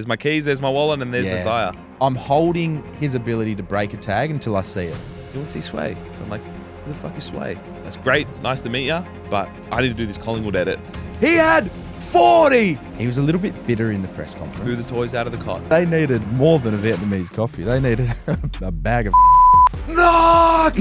my keys, there's my wallet, and there's Messiah. I'm holding his ability to break a tag until I see it. You want to see Sway? I'm like, who the fuck is Sway? That's great. Nice to meet ya. But I need to do this Collingwood edit. He had 40! He was a little bit bitter in the press conference. Threw the toys out of the cot. They needed more than a Vietnamese coffee. They needed a bag of Knock!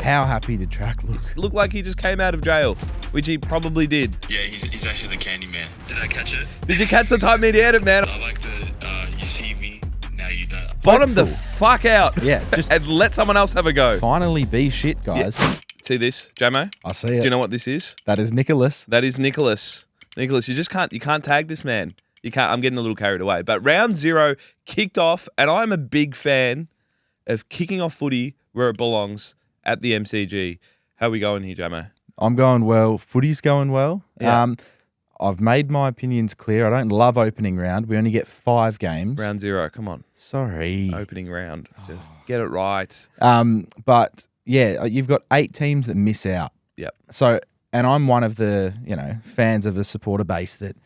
How happy did Trac look? Looked like he just came out of jail, which he probably did. Yeah, he's actually the candy man. Did I catch it? Did you catch the type media edit, man? I like the you see me, now you don't. Bottom the fuck out. Yeah, just and let someone else have a go. finally be shit, guys. Yeah. See this, Jamo? I see it. Do you know what this is? That is Nicholas. That is Nicholas. Nicholas, you can't tag this man. You can't. I'm getting a little carried away. But round 0 kicked off, and I'm a big fan of kicking off footy where it belongs at the MCG. How are we going here, Jamo? I'm going well. Footy's going well. Yeah. I've made my opinions clear. I don't love opening round. We only get 5 games. Round 0, come on. Sorry. Opening round. Just get it right. But yeah, you've got 8 teams that miss out. Yep. So, and I'm one of the, fans of the supporter base that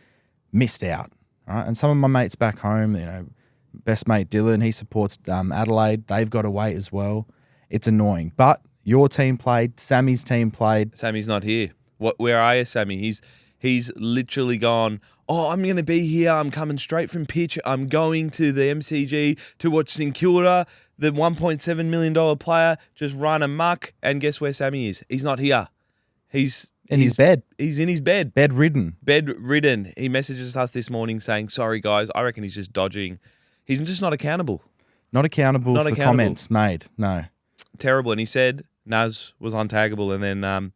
missed out. Right? And some of my mates back home, best mate Dylan, he supports Adelaide. They've got to wait as well. It's annoying. But your team played. Sammy's team played. Sammy's not here. Where are you, Sammy? He's literally gone, oh, I'm going to be here. I'm coming straight from pitch. I'm going to the MCG to watch St Kilda, the $1.7 million player, just run amok. And guess where Sammy is? He's not here. He's in his bed. He's in his bed. Bedridden. Bedridden. He messages us this morning saying, sorry, guys. I reckon he's just dodging. He's just not accountable. Not accountable for comments made. No. Terrible. And he said Naz was untaggable. And then,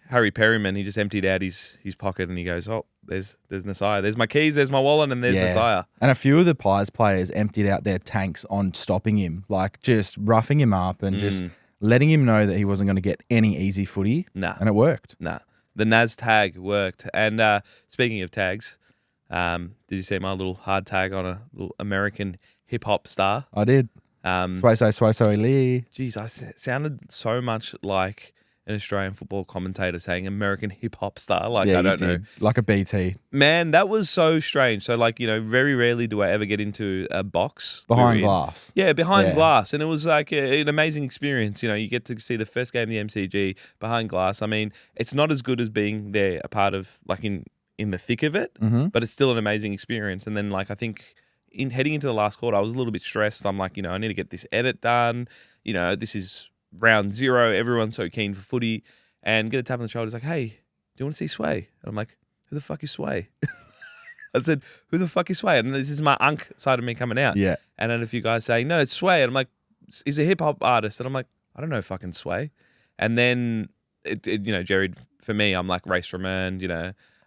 Harry Perryman, he just emptied out his pocket and he goes, oh, there's Messiah. There's my keys, there's my wallet, and there's Messiah. And a few of the Pies players emptied out their tanks on stopping him, like just roughing him up and just letting him know that he wasn't going to get any easy footy. Nah. And it worked. Nah. The Naz tag worked. And speaking of tags, did you see my little hard tag on a little American hip-hop star? I did. SWAEEEE. Geez, I sounded so much like an Australian football commentator saying American hip-hop star. Like, I don't know. Like a BT. Man, that was so strange. So, very rarely do I ever get into a box. Behind glass. Yeah, behind glass. And it was like an amazing experience. You get to see the first game of the MCG behind glass. I mean, it's not as good as being there a part of, in the thick of it, but it's still an amazing experience. And then, I think heading into the last quarter, I was a little bit stressed. I'm like, I need to get this edit done. This is round 0, everyone's so keen for footy, and get a tap on the shoulder. He's like, hey, do you want to see Sway? And I'm like, who the fuck is Sway? I said, who the fuck is Sway? And this is my unk side of me coming out. Yeah. And then a few guys saying, no, it's Sway. And I'm like, he's a hip hop artist. And I'm like, I don't know fucking Sway. And then, Jerry, for me, I'm like, race from earned,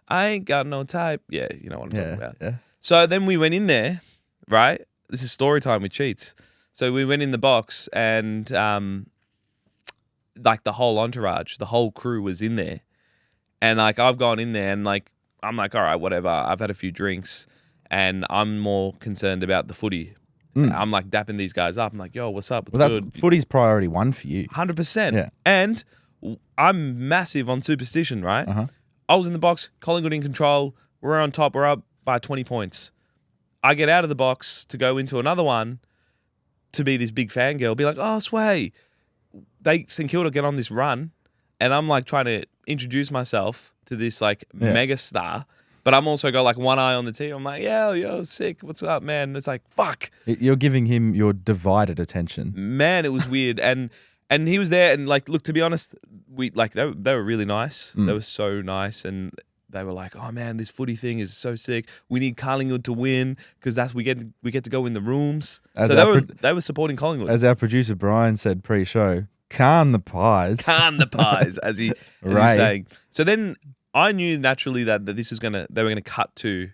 I ain't got no type. Yeah, you know what I'm talking about. Yeah. So then we went in there, right? This is story time with Cheets. So we went in the box and, the whole entourage, the whole crew was in there. And I've gone in there and I'm like, all right, whatever. I've had a few drinks and I'm more concerned about the footy. I'm dapping these guys up. I'm like, yo, what's up? What's good? Footy's priority 1 for you. 100%. Yeah. And I'm massive on superstition, right? I was in the box, Collingwood in control. We're on top. We're up by 20 points. I get out of the box to go into another one to be this big fangirl, be like, oh, Sway. St Kilda get on this run, and I'm trying to introduce myself to this mega star, but I'm also got one eye on the team. I'm like, yo, sick. What's up, man? And it's like, fuck. You're giving him your divided attention. Man, it was weird. And he was there, and look, to be honest, we they were really nice. They were so nice, and they were like, oh man, this footy thing is so sick. We need Collingwood to win because we get to go in the rooms. They were supporting Collingwood. As our producer Brian said pre-show, Can the Pies. Can the Pies, as he was saying. So then I knew naturally that they were gonna cut to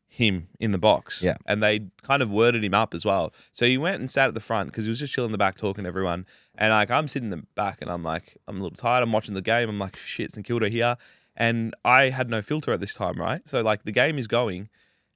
him in the box. Yeah. And they kind of worded him up as well. So he went and sat at the front because he was just chilling in the back talking to everyone. And I'm sitting in the back and I'm like, I'm a little tired. I'm watching the game. I'm like, shit, St Kilda here. And I had no filter at this time, right? So the game is going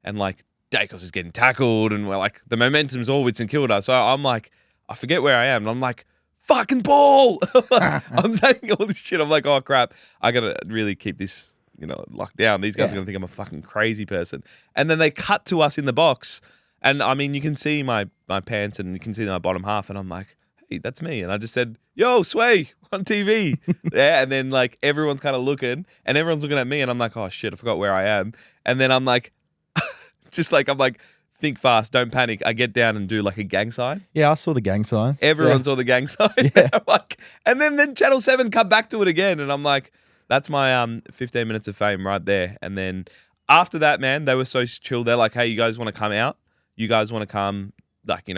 and Daicos is getting tackled and we're the momentum's all with St Kilda. So I'm like, I forget where I am. And I'm like, fucking ball. I'm saying all this shit. I'm like, oh crap. I got to really keep this locked down. These guys are going to think I'm a fucking crazy person. And then they cut to us in the box. And I mean, you can see my pants and you can see my bottom half. And I'm like, hey, that's me. And I just said, yo, Sway on TV. Yeah. And then like everyone's kind of looking and everyone's looking at me. And I'm like, oh shit, I forgot where I am. And then I'm like, I'm like, think fast, don't panic. I get down and do like a gang sign. Yeah, I saw the gang signs. Everyone saw the gang sign. Yeah. And then Channel 7 come back to it again. And I'm like, that's my 15 minutes of fame right there. And then after that, man, they were so chill. They're like, hey, you guys want to come out? You guys want to come,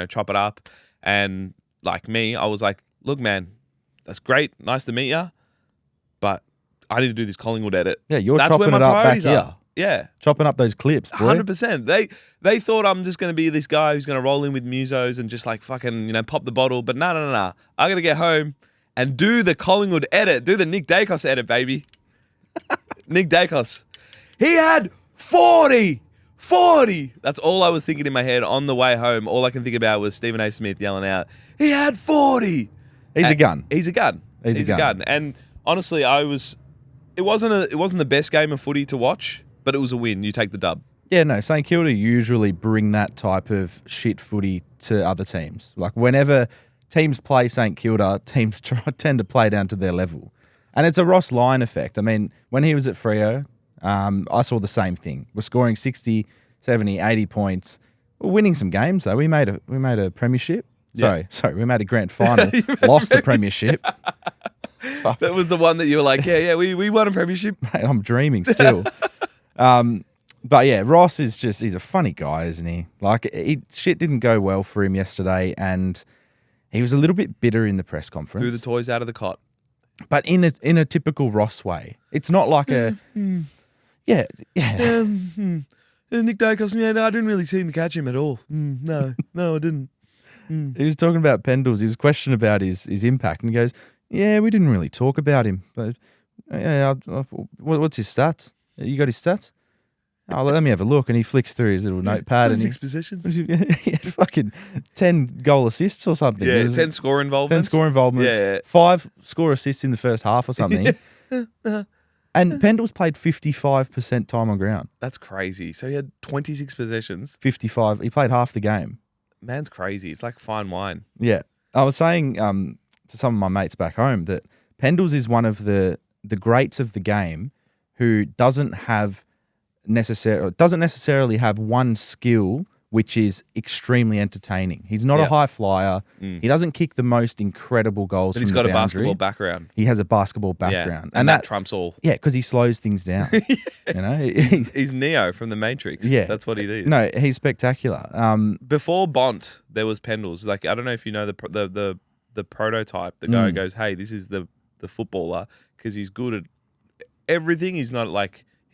chop it up? And like me, I was like, look, man, that's great. Nice to meet you. But I need to do this Collingwood edit. Yeah, you're that's chopping where my it up back priorities here. are. Yeah. Chopping up those clips, boy. 100%. They thought I'm just going to be this guy who's going to roll in with musos and just like fucking, pop the bottle. But no. I got to get home and do the Collingwood edit. Do the Nick Daicos edit, baby. Nick Daicos. He had 40. That's all I was thinking in my head on the way home. All I can think about was Stephen A. Smith yelling out, he had 40. He's a gun. He's a gun. He's a gun. And honestly, it wasn't the best game of footy to watch, but it was a win. You take the dub. Yeah, no, St Kilda usually bring that type of shit footy to other teams. Like whenever teams play St Kilda, teams tend to play down to their level. And it's a Ross Lyon effect. I mean, when he was at Freo, I saw the same thing. We're scoring 60, 70, 80 points. We're winning some games though. We made a premiership. Yeah. Sorry, we made a grand final. Lost the premiership. That was the one that you were like, yeah, we won a premiership. Mate, I'm dreaming still. But yeah, Ross he's a funny guy, isn't he? Like, shit didn't go well for him yesterday, and he was a little bit bitter in the press conference. Threw the toys out of the cot. But in a typical Ross way. It's not like a... Yeah. Nick Daicos, I didn't really seem to catch him at all. No, I didn't. He was talking about Pendles. He was questioned about his impact, and he goes, yeah, we didn't really talk about him. But what's his stats? You got his stats? Oh, let me have a look. And he flicks through his little notepad. 26 possessions. Yeah, fucking 10 goal assists or something. Yeah, 10 score involvements. 10 score involvements. Yeah. 5 score assists in the first half or something. And Pendles played 55% time on ground. That's crazy. So he had 26 possessions. 55. He played half the game. Man's crazy. It's like fine wine. Yeah. I was saying to some of my mates back home that Pendles is one of the greats of the game who doesn't necessarily have one skill which is extremely entertaining. He's not a high flyer. He doesn't kick the most incredible goals. But he's got a basketball background. He has a basketball background, and that trumps all. Yeah, because he slows things down. He's Neo from the Matrix. Yeah, that's what he is. No, he's spectacular. Before Bont, there was Pendles. Like, I don't know if you know the prototype. The guy who goes, hey, this is the footballer, because he's good at everything. He's not a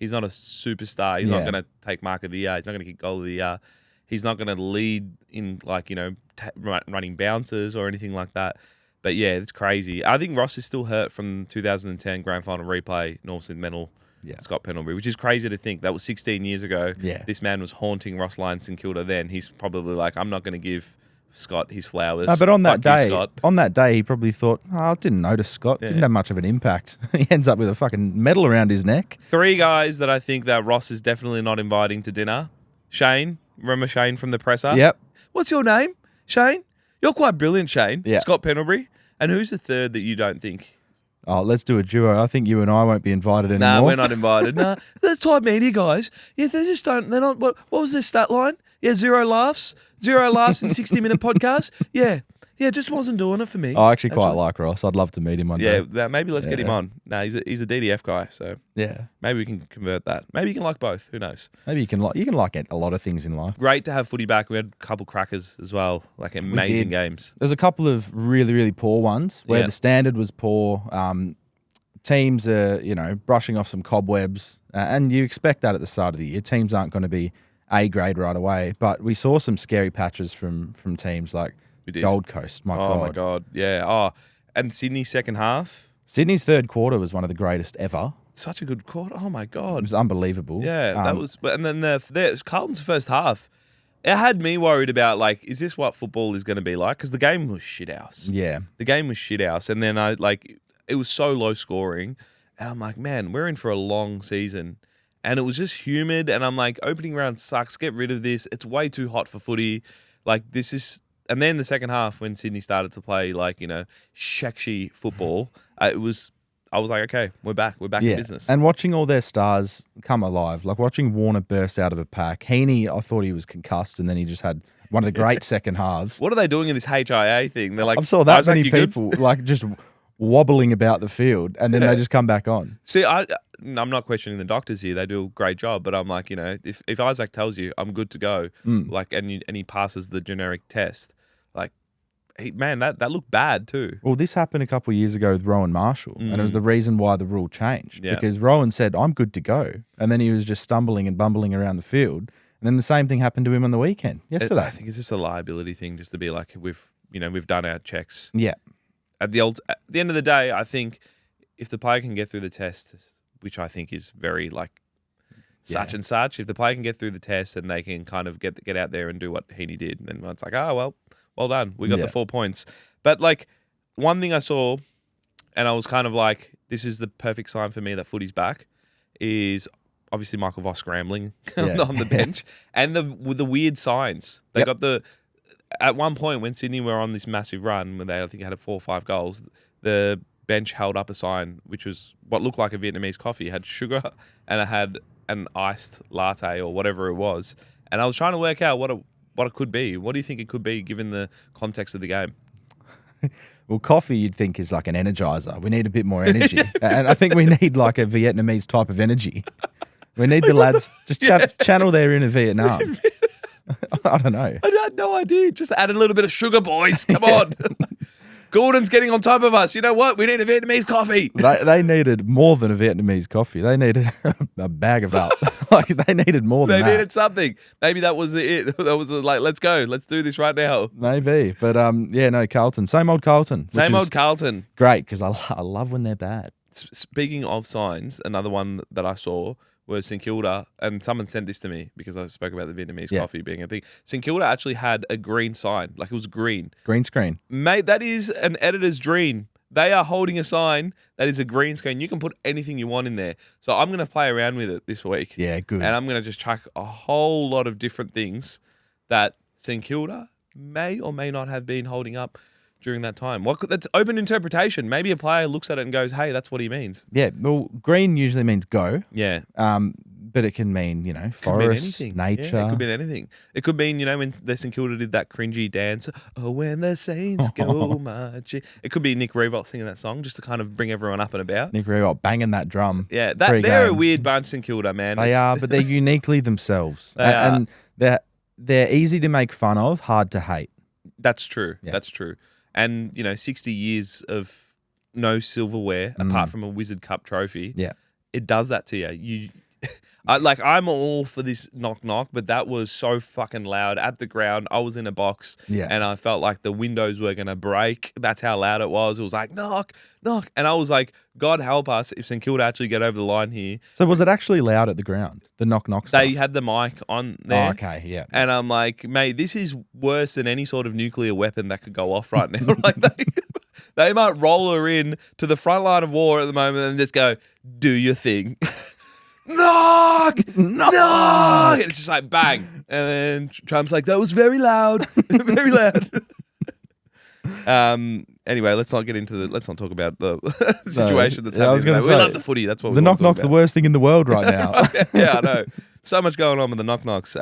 superstar. He's not going to take mark of the year. He's not going to kick goal of the year. He's not going to lead in running bounces or anything like that. But yeah, it's crazy. I think Ross is still hurt from 2010 grand final replay, North Smith Medal, Scott Pendlebury, which is crazy to think. That was 16 years ago. Yeah. This man was haunting Ross Lyon St Kilda then. He's probably like, I'm not going to give Scott his flowers. No, but on that day, he probably thought, I didn't notice Scott. Didn't have much of an impact. He ends up with a fucking medal around his neck. 3 guys that I think that Ross is definitely not inviting to dinner. Shane. Remember Shane from the presser? Yep. What's your name? Shane? You're quite brilliant, Shane. Yeah. Scott Pendlebury. And who's the third that you don't think? Oh, let's do a duo. I think you and I won't be invited anymore. No, we're not invited. No, that's type media guys. Yeah, they're not. What was their stat line? Yeah, 0 laughs in 60-minute podcast. Yeah, just wasn't doing it for me. I actually quite like Ross. I'd love to meet him one day. Yeah, maybe let's get him on. No, he's a DDF guy, so maybe we can convert that. Maybe you can like both. Who knows? Maybe you can like a lot of things in life. Great to have footy back. We had a couple crackers as well, like amazing games. There's a couple of really, really poor ones where the standard was poor. Teams are, brushing off some cobwebs, and you expect that at the start of the year. Teams aren't going to be A grade right away, but we saw some scary patches from teams like Gold Coast. My God, yeah. Oh, and Sydney's second half. Sydney's third quarter was one of the greatest ever. Such a good quarter. Oh my God, it was unbelievable. Yeah, that was. And then Carlton's first half. It had me worried about, like, is this what football is going to be like? Because the game was shithouse. Yeah, the game was shithouse, and then it was so low scoring, And I'm like, man, we're in for a long season. And it was just humid. And I'm like, opening round sucks. Get rid of this. It's way too hot for footy. Like, this is... And then the second half, when Sydney started to play, like, shakshy football, I was like, okay, we're back. We're back in business. And watching all their stars come alive, like watching Warner burst out of a pack. Heaney, I thought he was concussed, and then he just had one of the great second halves. What are they doing in this HIA thing? They're like, I saw that Isaac, many people like just wobbling about the field, and then they just come back on. See, I'm not questioning the doctors here; they do a great job. But I'm like, if Isaac tells you I'm good to go, like, and he passes the generic test, like, man, that looked bad too. Well, this happened a couple of years ago with Rowan Marshall, and it was the reason why the rule changed. Yeah. Because Rowan said, "I'm good to go," and then he was just stumbling and bumbling around the field. And then the same thing happened to him on the weekend yesterday. I think it's just a liability thing, just to be like, we've done our checks. Yeah. At the end of the day, I think if the player can get through the test, which I think is very like such and such, if the player can get through the test and they can kind of get out there and do what Heaney did, then it's like, well done. We got the 4 points. But like, one thing I saw, and I was kind of like, this is the perfect sign for me that footy's back, is obviously Michael Voss scrambling on the bench, and with the weird signs. They got at one point when Sydney were on this massive run, when they, I think, had 4 or 5 goals, the bench held up a sign which was what looked like a Vietnamese coffee. It had sugar and it had an iced latte or whatever it was. And I was trying to work out what it could be. What do you think it could be given the context of the game? Well, coffee you'd think is like an energizer. We need a bit more energy. And I think we need like a Vietnamese type of energy. We need the lads just channel their inner Vietnam. I don't know. I had no idea. Just add a little bit of sugar, boys. Come on. Gordon's getting on top of us. You know what? We need a Vietnamese coffee. They needed more than a Vietnamese coffee. They needed a bag of that. Like, they needed more than that. They needed something. Maybe that was it. That was like, let's go. Let's do this right now. Maybe. But Carlton. Same old Carlton. Same old Carlton. Great, because I love when they're bad. Speaking of signs, another one that I saw was St Kilda, and someone sent this to me because I spoke about the Vietnamese coffee being a thing. St Kilda actually had a green sign, like it was green. Green screen. Mate, that is an editor's dream. They are holding a sign that is a green screen. You can put anything you want in there. So I'm going to play around with it this week. Yeah, good. And I'm going to just chuck a whole lot of different things that St Kilda may or may not have been holding up during that time. That's open interpretation. Maybe a player looks at it and goes, hey, that's what he means. Yeah, well, green usually means go. Yeah. But it can mean, forest, nature. Yeah, it could mean anything. It could mean, when the St Kilda did that cringy dance, oh, when the Saints go marching. It could be Nick Revolt singing that song just to kind of bring everyone up and about. Nick Revolt banging that drum. Yeah, they're a weird bunch, St Kilda, man. They are, but they're uniquely themselves. And they're easy to make fun of, hard to hate. That's true. Yeah. That's true. And, 60 years of no silverware apart from a Wizard Cup trophy. Yeah. It does that to you. I'm all for this knock, but that was so fucking loud at the ground. I was in a box and I felt like the windows were going to break. That's how loud it was. It was like, knock. And I was like, God help us if St Kilda actually get over the line here. So was it actually loud at the ground? The knock stuff? They had the mic on there. Oh, okay, yeah. And I'm like, mate, this is worse than any sort of nuclear weapon that could go off right now. Like they might roll her in to the front line of war at the moment and just go, do your thing. Knock! And it's just like bang. And then Trump's like, that was very loud. Very loud. Anyway, let's not talk about the situation that's happening. We love the footy. That's what the knock's the worst thing in the world right now. Yeah, I know. So much going on with the knocks.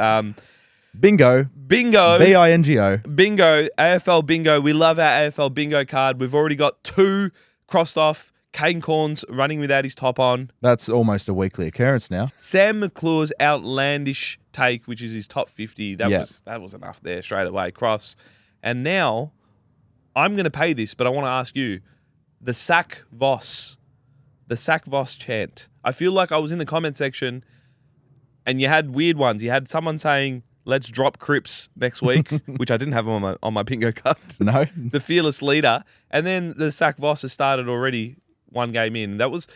Bingo. Bingo. B-I-N-G-O. Bingo. AFL Bingo. We love our AFL Bingo card. We've already got 2 crossed off. Kane Corns running without his top on. That's almost a weekly occurrence now. Sam McClure's outlandish take, which is his top 50. That was enough there straight away. Cross. And now I'm going to pay this, but I want to ask you, the sack Voss chant. I feel like I was in the comment section and you had weird ones. You had someone saying, let's drop Cripps next week, which I didn't have on my bingo card. No. The fearless leader. And then the sack Voss has started already 1 game in. That was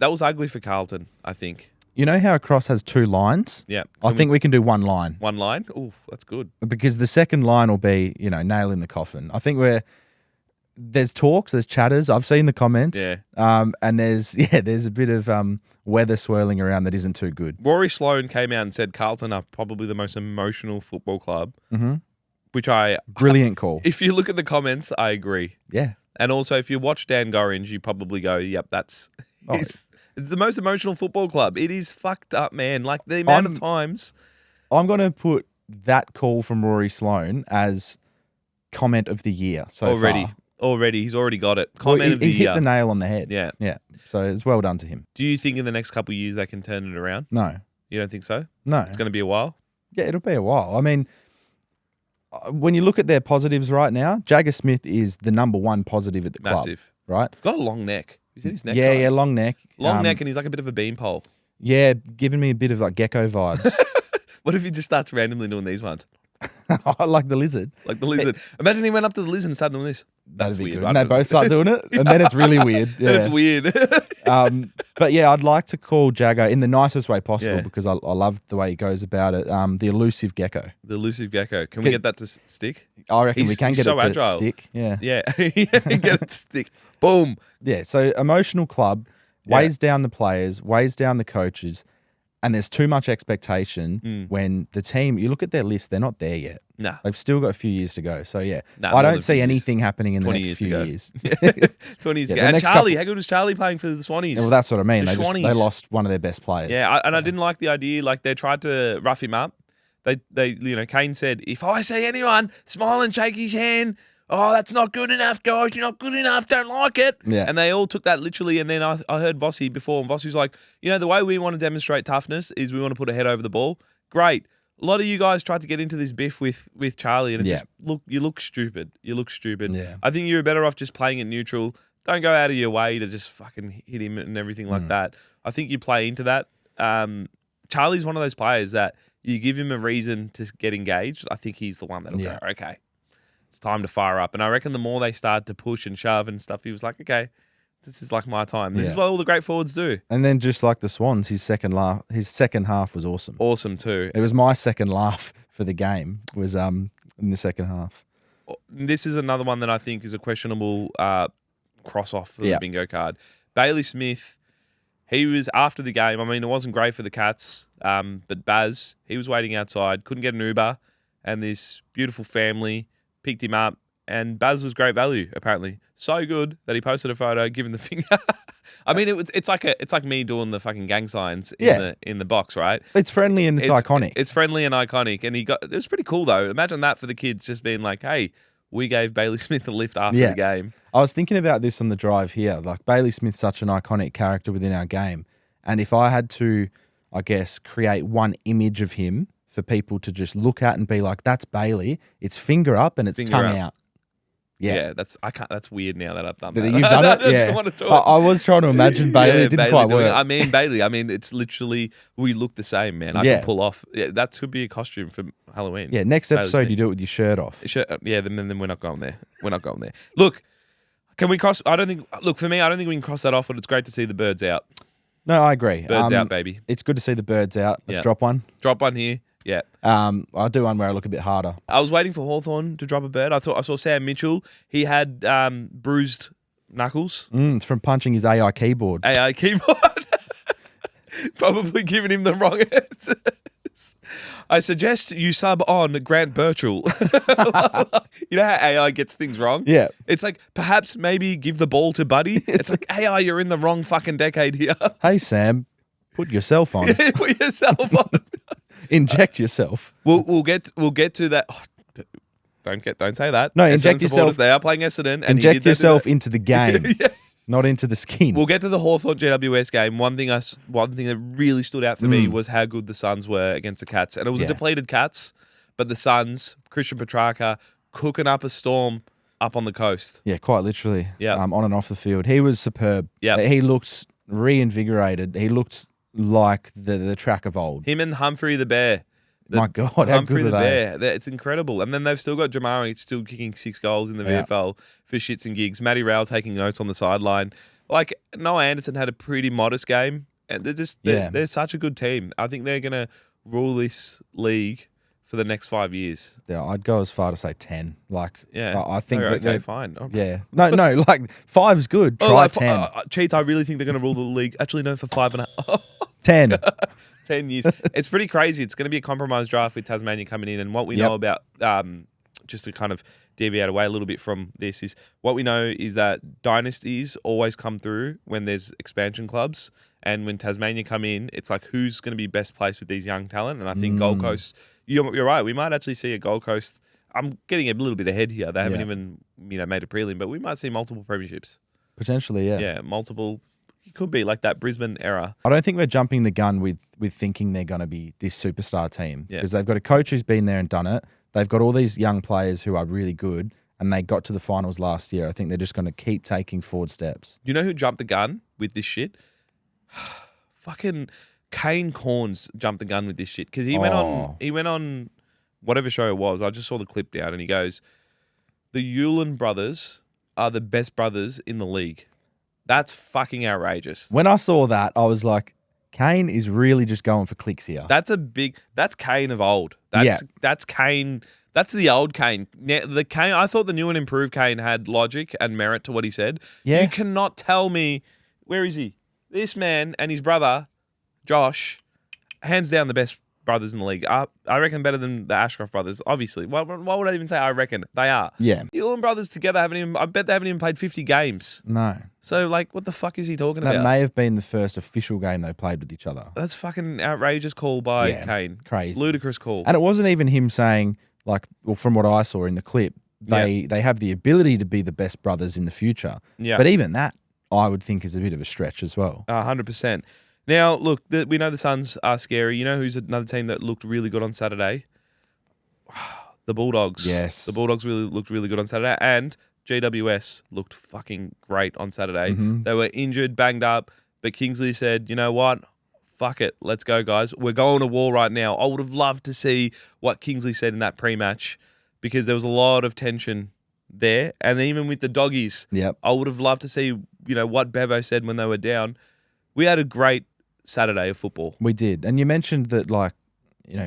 ugly for Carlton, I think. You know how a cross has 2 lines? Yeah. I think we can do 1 line. 1 line? Oh, that's good. Because the second line will be, nail in the coffin. I think there's talks, there's chatters. I've seen the comments. Yeah. And there's a bit of weather swirling around that isn't too good. Rory Sloane came out and said Carlton are probably the most emotional football club, which Brilliant call. If you look at the comments, I agree. Yeah. And also, if you watch Dan Gorringe, you probably go, yep, it's the most emotional football club. It is fucked up, man. Like, the amount of times. I'm going to put that call from Rory Sloane as comment of the year so far. Already. He's already got it. Comment of the year. He's hit the nail on the head. Yeah. Yeah. So it's well done to him. Do you think in the next couple of years they can turn it around? No. You don't think so? No. It's going to be a while? Yeah, it'll be a while. I mean, when you look at their positives right now, Jagger Smith is the number one positive at the club. Massive. Right? Got a long neck. You see his neck Yeah, size? yeah, long neck. Long neck, and he's like a bit of a beanpole. Yeah, giving me a bit of like gecko vibes. What if he just starts randomly doing these ones? I like the lizard. Like the lizard. Imagine he went up to the lizard and started doing this. That's That'd be weird. good. And they both start doing it, and then it's really weird. Yeah. It's weird. But yeah, I'd like to call Jagger in the nicest way possible Yeah. because I love the way he goes about it. The elusive gecko. The elusive gecko. Can we get that to stick? I reckon we can he's get so it to agile. stick. Yeah. Yeah. Get it to stick. Boom. Yeah. So emotional club weighs down the players, weighs down the coaches, and there's too much expectation when the team, you look at their list, they're not there yet. Nah. They've still got a few years to go. So yeah, Nah, I more don't than see 20 anything happening in the 20 next years to few go. years. 20 years Yeah, ago. the And next Charlie, couple- how good was Charlie playing for the Swannies? Well, that's what I mean. The They Swannies. lost one of their best players. Yeah, I didn't like the idea. Like, they tried to rough him up. They Kane said, if I see anyone smile and shake his hand, oh, that's not good enough, guys. You're not good enough. Don't like it. Yeah. And they all took that literally. And then I heard Vossy before, and Vossy's like, the way we want to demonstrate toughness is we want to put a head over the ball. Great. A lot of you guys tried to get into this biff with Charlie, and you look stupid. You look stupid. Yeah. I think you're better off just playing it neutral. Don't go out of your way to just fucking hit him and everything like that. I think you play into that. Charlie's one of those players that you give him a reason to get engaged. I think he's the one that'll go, okay, it's time to fire up. And I reckon the more they start to push and shove and stuff, he was like, okay, this is like my time. This is what all the great forwards do. And then just like the Swans, his second half was awesome. Awesome too. It was my second laugh for the game was in the second half. This is another one that I think is a questionable cross off for the bingo card. Bailey Smith, he was after the game. I mean, it wasn't great for the Cats, but Baz, he was waiting outside, couldn't get an Uber, and this beautiful family picked him up. And Baz was great value, apparently. So good that he posted a photo, giving the finger. I mean, it's like me doing the fucking gang signs in the box, right? It's friendly and it's iconic. It's friendly and iconic, and it was pretty cool though. Imagine that for the kids, just being like, "Hey, we gave Bailey Smith a lift after the game." I was thinking about this on the drive here. Like, Bailey Smith's such an iconic character within our game, and if I had to, I guess, create one image of him for people to just look at and be like, "That's Bailey," it's finger up and it's tongue out. Yeah, that's weird now that I've done that. that. You've done it? Yeah. I was trying to imagine Bailey. It didn't quite work. I mean, Bailey. I mean, it's literally, we look the same, man. I can pull off. Yeah, that could be a costume for Halloween. Yeah, next episode you do it with your shirt off. Yeah, then we're not going there. We're not going there. Look, can we cross? For me, I don't think we can cross that off, but it's great to see the birds out. No, I agree. Birds out, baby. It's good to see the birds out. Let's drop one. Drop one here. Yeah. I'll do one where I look a bit harder. I was waiting for Hawthorn to drop a bird. I saw Sam Mitchell. He had bruised knuckles. It's from punching his AI keyboard. AI keyboard. Probably giving him the wrong answers. I suggest you sub on Grant Birchall. You know how AI gets things wrong? Yeah. It's like, perhaps maybe give the ball to Buddy. It's like, AI, you're in the wrong fucking decade here. Hey, Sam, put yourself on. Put yourself on. Inject yourself. We'll get to that. Oh, don't say that. No, Essendon inject yourself. supporters, they are playing Essendon. And inject yourself into the game, Yeah. not into the skin. We'll get to the Hawthorn GWS game. One thing that really stood out for me was how good the Suns were against the Cats, and it was a depleted Cats, but the Suns, Christian Petrarca, cooking up a storm up on the coast. Yeah, quite literally. Yeah, on and off the field, he was superb. Yeah, he looked reinvigorated. He looked like the Trac of old. Him and Humphrey the Bear. My God, how Humphrey good the are they? Bear. It's incredible. And then they've still got Jamari still kicking 6 goals in the VFL for shits and gigs. Matty Rowell taking notes on the sideline. Like, Noah Anderson had a pretty modest game. And they're such a good team. I think they're going to rule this league for the next 5 years. Yeah, I'd go as far to say 10. Like, Yeah. I think that okay, they're- fine. Yeah. No, like 5's good. Try 10. Cheats, I really think they're going to rule the league. Actually, no, for 5.5. 10. 10 years. It's pretty crazy. It's going to be a compromise draft with Tasmania coming in. And what we Yep. know about, just to kind of deviate away a little bit from this, is what we know is that dynasties always come through when there's expansion clubs. And when Tasmania come in, it's like, who's going to be best placed with these young talent? And I think Gold Coast, you're right. We might actually see a Gold Coast. I'm getting a little bit ahead here. They haven't even made a prelim, but we might see multiple premierships. Potentially, yeah. Yeah, multiple. It could be like that Brisbane era. I don't think we're jumping the gun with thinking they're going to be this superstar team Yeah. because they've got a coach who's been there and done it. They've got all these young players who are really good, and they got to the finals last year. I think they're just going to keep taking forward steps. You know who jumped the gun with this shit? Fucking Kane Corns jumped the gun with this shit because he went on whatever show it was. I just saw the clip down, and he goes, "The Yulin brothers are the best brothers in the league." That's fucking outrageous. When I saw that, I was like, Kane is really just going for clicks here. That's Kane of old. That's Kane. That's the old Kane. Now, the Kane. I thought the new and improved Kane had logic and merit to what he said. Yeah. You cannot tell me, where is he? This man and his brother, Josh, hands down the best brothers in the league. I reckon better than the Ashcroft brothers, obviously. Why would I even say I reckon? They are. Yeah. The Ullin brothers together I bet they haven't even played 50 games. No. So, like, what the fuck is he talking That about? may have been the first official game they played with each other. That's fucking outrageous call by Yeah, Kane. crazy. Ludicrous call. And it wasn't even him saying, like, well, from what I saw in the clip, they have the ability to be the best brothers in the future. Yeah. But even that, I would think, is a bit of a stretch as well. 100%. Now, look, we know the Suns are scary. You know who's another team that looked really good on Saturday? The Bulldogs. Yes. The Bulldogs looked really good on Saturday. And GWS looked fucking great on Saturday. Mm-hmm. They were injured, banged up, but Kingsley said, you know what? Fuck it. Let's go, guys. We're going to war right now. I would have loved to see what Kingsley said in that pre-match because there was a lot of tension there. And even with the doggies, Yep. I would have loved to see, what Bevo said when they were down. We had a great Saturday of football. We did. And you mentioned that, like,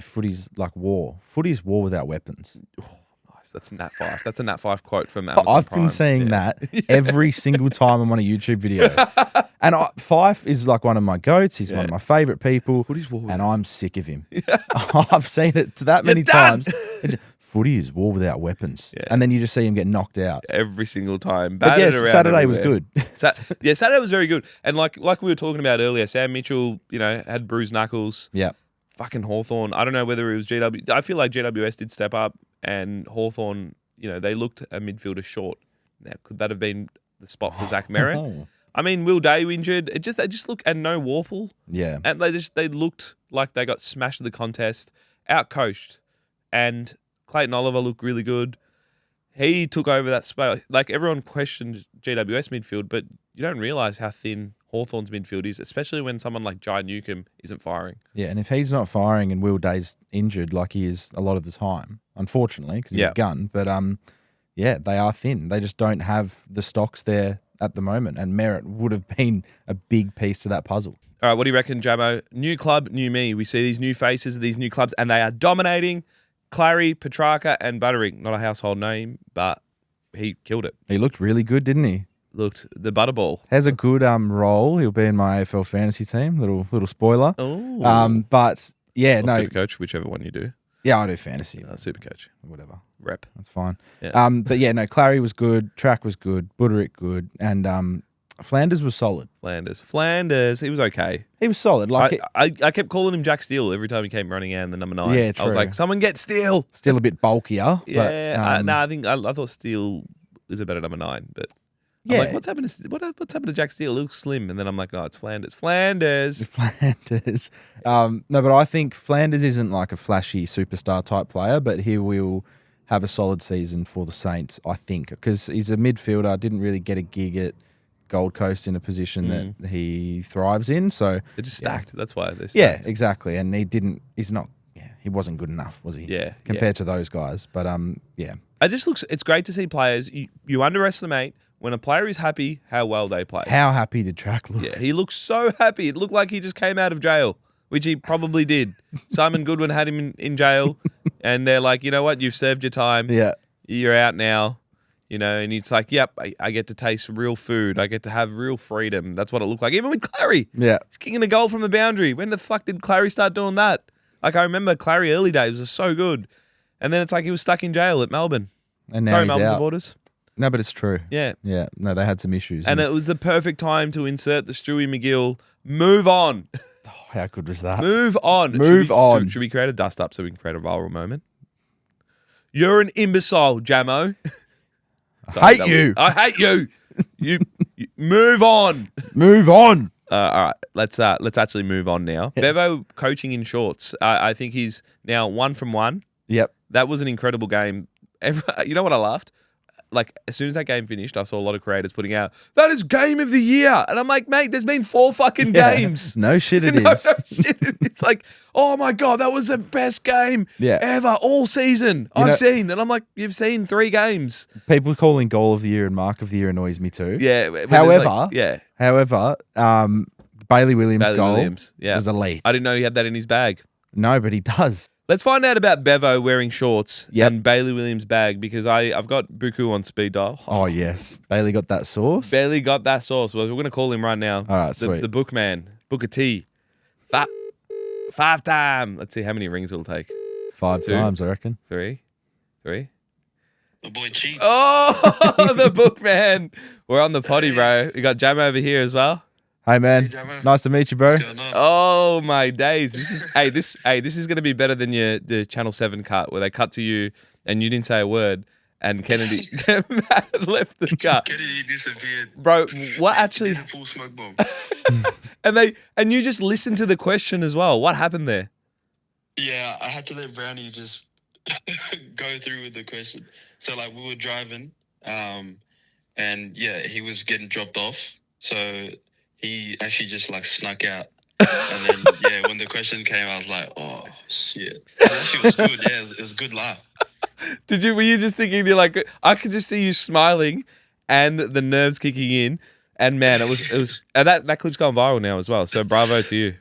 footy's like war. Footy's war without weapons. Nice. That's a Nat 5. That's a Nat 5 quote from Amazon I've Prime. been seeing that every single time I'm on a YouTube video. And Fife is like one of my goats. He's one of my favourite people. Footy's war and I'm sick of him. I've seen it that many done. times. Footy is war without weapons. Yeah. And then you just see him get knocked out. every single time. But yes, Batted around Saturday was everywhere. good. Saturday was very good. And like we were talking about earlier, Sam Mitchell, had bruised knuckles. Yeah. Fucking Hawthorn. I don't know whether it was GW. I feel like GWS did step up, and Hawthorn, they looked a midfielder short. Now, could that have been the spot for Zach Merritt? I mean, Will Day injured. They just look, and no Warple. Yeah. And they looked like they got smashed in the contest, out-coached. And Clayton Oliver looked really good. He took over that spot. Like, everyone questioned GWS midfield, but you don't realise how thin Hawthorn's midfield is, especially when someone like Jai Newcomb isn't firing. Yeah, and if he's not firing and Will Day's injured like he is a lot of the time, unfortunately, because he's a gun, but they are thin. They just don't have the stocks there at the moment, and Merritt would have been a big piece to that puzzle. All right, what do you reckon, Jamo? New club, new me. We see these new faces of these new clubs, and they are dominating. Clary, Petrarca, and Buttering. Not a household name, but he killed it. He looked really good, didn't he? Looked the butterball. Has a good role. He'll be in my AFL fantasy team. Little spoiler. Oh. But yeah, Or no. Supercoach, whichever one you do. Yeah, I do fantasy. Supercoach. Whatever. Rep. That's fine. Yeah. But yeah, no, Clary was good. Trac was good. Butterick good. And Flanders was solid. Flanders. He was okay. He was solid. Like I kept calling him Jack Steele every time he came running out in the number 9. Yeah, I was true. like, someone get Steele. Still a bit bulkier. Yeah. But, I think I thought Steele is a better number 9, but yeah. I'm like, what's happened to Jack Steele? He looks slim, and then I'm like, no, it's Flanders. Flanders. No, but I think Flanders isn't like a flashy superstar type player, but he will have a solid season for the Saints, I think, because he's a midfielder. Didn't really get a gig at Gold Coast in a position that he thrives in. So They're just stacked. That's why they're stacked. yeah, exactly. And he wasn't good enough, was he? Yeah, compared to those guys. But yeah. It's great to see players. You underestimate when a player is happy how well they play. How happy did Trac look? Yeah, he looked so happy. It looked like he just came out of jail, which he probably did. Simon Goodwin had him in jail. and they're like, you know what, you've served your time. Yeah. You're out now. You know, and it's like, yep, I get to taste real food. I get to have real freedom. That's what it looked like. Even with Clary. Yeah. He's kicking a goal from the boundary. When the fuck did Clary start doing that? Like, I remember Clary early days was so good. And then it's like he was stuck in jail at Melbourne. And now Sorry, he's Melbourne out. supporters. No, but it's true. Yeah. Yeah. No, they had some issues. And it was the perfect time to insert the Stewie McGill. Move on. Oh, how good was that? Move on. Move on. Should we create a dust up so we can create a viral moment? You're an imbecile, Jamo. I hate you. I hate you. You move on. Move on. All right, let's actually move on now. Yeah. Bevo coaching in shorts. I think he's now 1 from 1. Yep. That was an incredible game. You know what I laughed? Like, as soon as that game finished, I saw a lot of creators putting out, that is game of the year. And I'm like, mate, there's been 4 fucking games. No shit it is. No shit. It's like, oh my God, that was the best game ever, all season I've seen. And I'm like, you've seen 3 games. People calling goal of the year and mark of the year annoys me too. Yeah. However, Bailey Williams' goal was elite. I didn't know he had that in his bag. No, but he does. Let's find out about Bevo wearing shorts and Bailey Williams' bag, because I've got Buku on speed dial. Oh, yes. Bailey got that sauce? Bailey got that sauce. Well, we're going to call him right now. All right, sweet. The bookman. Booker T. 5 time. Let's see how many rings it'll take. 5 times, I reckon. 3. My boy Cheets. Oh, the bookman. We're on the potty, bro. We got Jam over here as well. Hey, man. Hey, nice to meet you, bro. Oh my days! This is gonna be better than the Channel 7 cut where they cut to you and you didn't say a word and Kennedy left the cut. Kennedy disappeared. Bro, what actually? Full smoke bomb. and you just listened to the question as well. What happened there? Yeah, I had to let Brownie just go through with the question. So like we were driving, and yeah, he was getting dropped off. So he actually just like snuck out. And then when the question came, I was like, oh shit. That shit was good. Yeah, it was a good laugh. Were you just thinking, you're like, I could just see you smiling and the nerves kicking in, and man, it was and that clip's gone viral now as well. So bravo to you.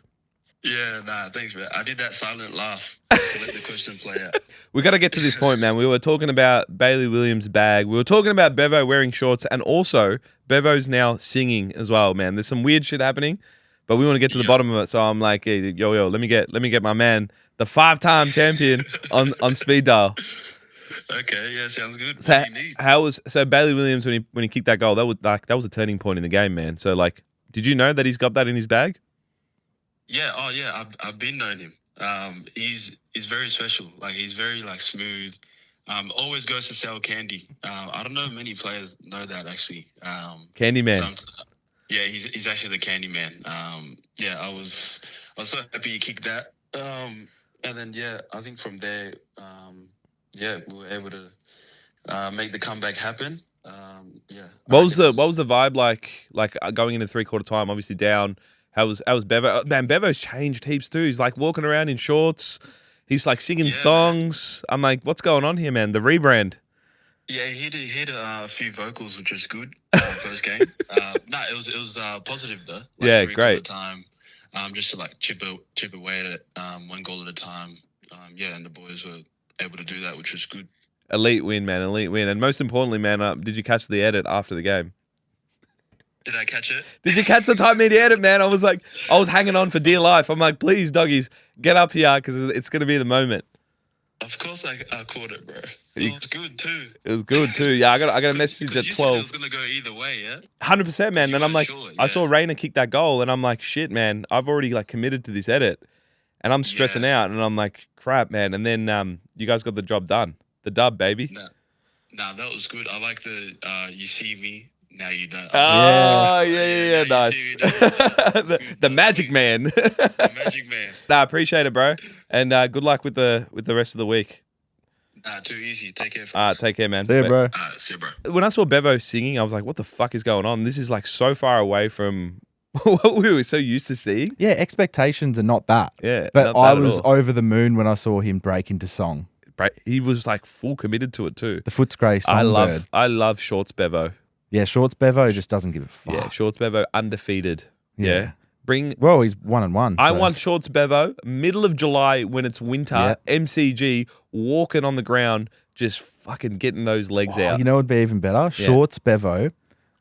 Yeah, thanks, man. I did that silent laugh to let the question play out. We got to get to this point, man. We were talking about Bailey Williams' bag. We were talking about Bevo wearing shorts, and also Bevo's now singing as well, man. There's some weird shit happening, but we want to get to the bottom of it. So I'm like, hey, yo, let me get my man, the 5-time champion, on speed dial. Okay, yeah, sounds good. So Bailey Williams, when he kicked that goal, that was a turning point in the game, man. So like, did you know that he's got that in his bag? Yeah, I've been knowing him. He's very special. Like he's very like smooth. Always goes to sell candy. I don't know if many players know that actually. Candy man. Yeah, he's actually the candy man. Yeah, I was so happy he kicked that. And then I think from there, we were able to make the comeback happen. What was the vibe like going into 3/4 time? Obviously down. How was Bevo? Man, Bevo's changed heaps too. He's like walking around in shorts. He's like singing songs. I'm like, what's going on here, man? The rebrand. Yeah, he hit a few vocals, which was good. First game. It was positive though. Like, great. Time, just to like chip away at it, 1 goal at a time. And the boys were able to do that, which was good. Elite win, man. Elite win. And most importantly, man, did you catch the edit after the game? Did I catch it? Did you catch the Type Media edit, man? I was hanging on for dear life. I'm like, please, doggies, get up here because it's going to be the moment. Of course I caught it, bro. It was good too. It was good too. Yeah, I got a message at 12. Said it was going to go either way, yeah? 100%, man. And I'm like, sure, I saw Rayner kick that goal and I'm like, shit, man, I've already like committed to this edit. And I'm stressing out and I'm like, crap, man. And then you guys got the job done. The dub, baby. Nah, that was good. I like the you see me. Now you don't. Oh, yeah, nice. The magic man. The magic man. I appreciate it, bro. And good luck with the rest of the week. Too easy. Take care. Take care, man. See you, bro. See you, bro. When I saw Bevo singing, I was like, what the fuck is going on? This is like so far away from what we were so used to seeing. Yeah, expectations are not that. Yeah. But I was over the moon when I saw him break into song. He was like full committed to it too. The Footscray songbird. I love Shorts Bevo. Yeah, Shorts Bevo just doesn't give a fuck. Yeah, Shorts Bevo undefeated. Yeah. Well, he's 1-1. I so- want Shorts Bevo, middle of July when it's winter, MCG, walking on the ground, just fucking getting those legs out. You know what would be even better? Shorts Bevo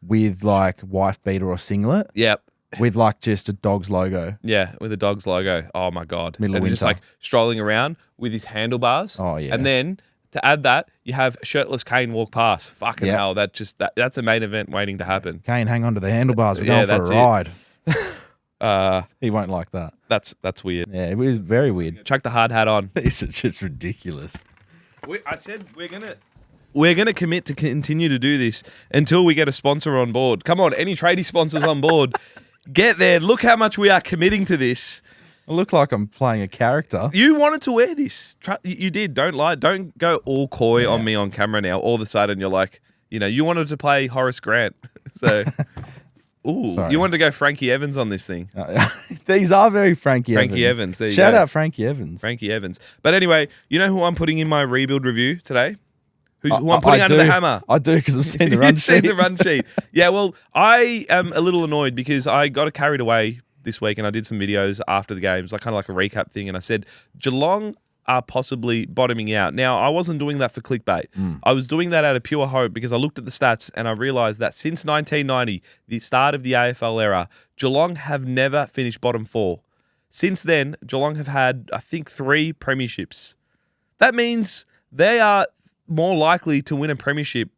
with like wife beater or singlet. Yep. With like just a dog's logo. Yeah, with the dog's logo. Oh my God. Middle of and just winter. like strolling around with his handlebars. Oh, yeah. And then to add that, you have shirtless Kane walk past. Fucking hell. That's a main event waiting to happen. Kane, hang on to the handlebars. We're Yeah, going for a ride. He won't like that. That's weird. Yeah, it was very weird. Chuck the hard hat on. This is just ridiculous. I said we're gonna commit to continue to do this until we get a sponsor on board. Come on, any tradie sponsors on board, get there. Look how much we are committing to this. I look like I'm playing a character. You wanted to wear this. You did. Don't lie. Don't go all coy on me on camera now. All of a sudden, you're like, you wanted to play Horace Grant. So, Sorry. You wanted to go Frankie Evans on this thing. These are very Frankie Evans. There you Shout go. out Frankie Evans. Frankie Evans. But anyway, you know who I'm putting in my rebuild review today? Who I'm putting under the hammer? I do, because I've seen the run You've sheet. seen the run sheet. Yeah, well, I am a little annoyed because I got carried away this week and I did some videos after the games, like kind of like a recap thing, and I said Geelong are possibly bottoming out. Now, I wasn't doing that for clickbait. I was doing that out of pure hope because I looked at the stats and I realised that since 1990, the start of the AFL era, Geelong have never finished bottom 4. Since then, Geelong have had, I think, 3 premierships. That means they are more likely to win a premiership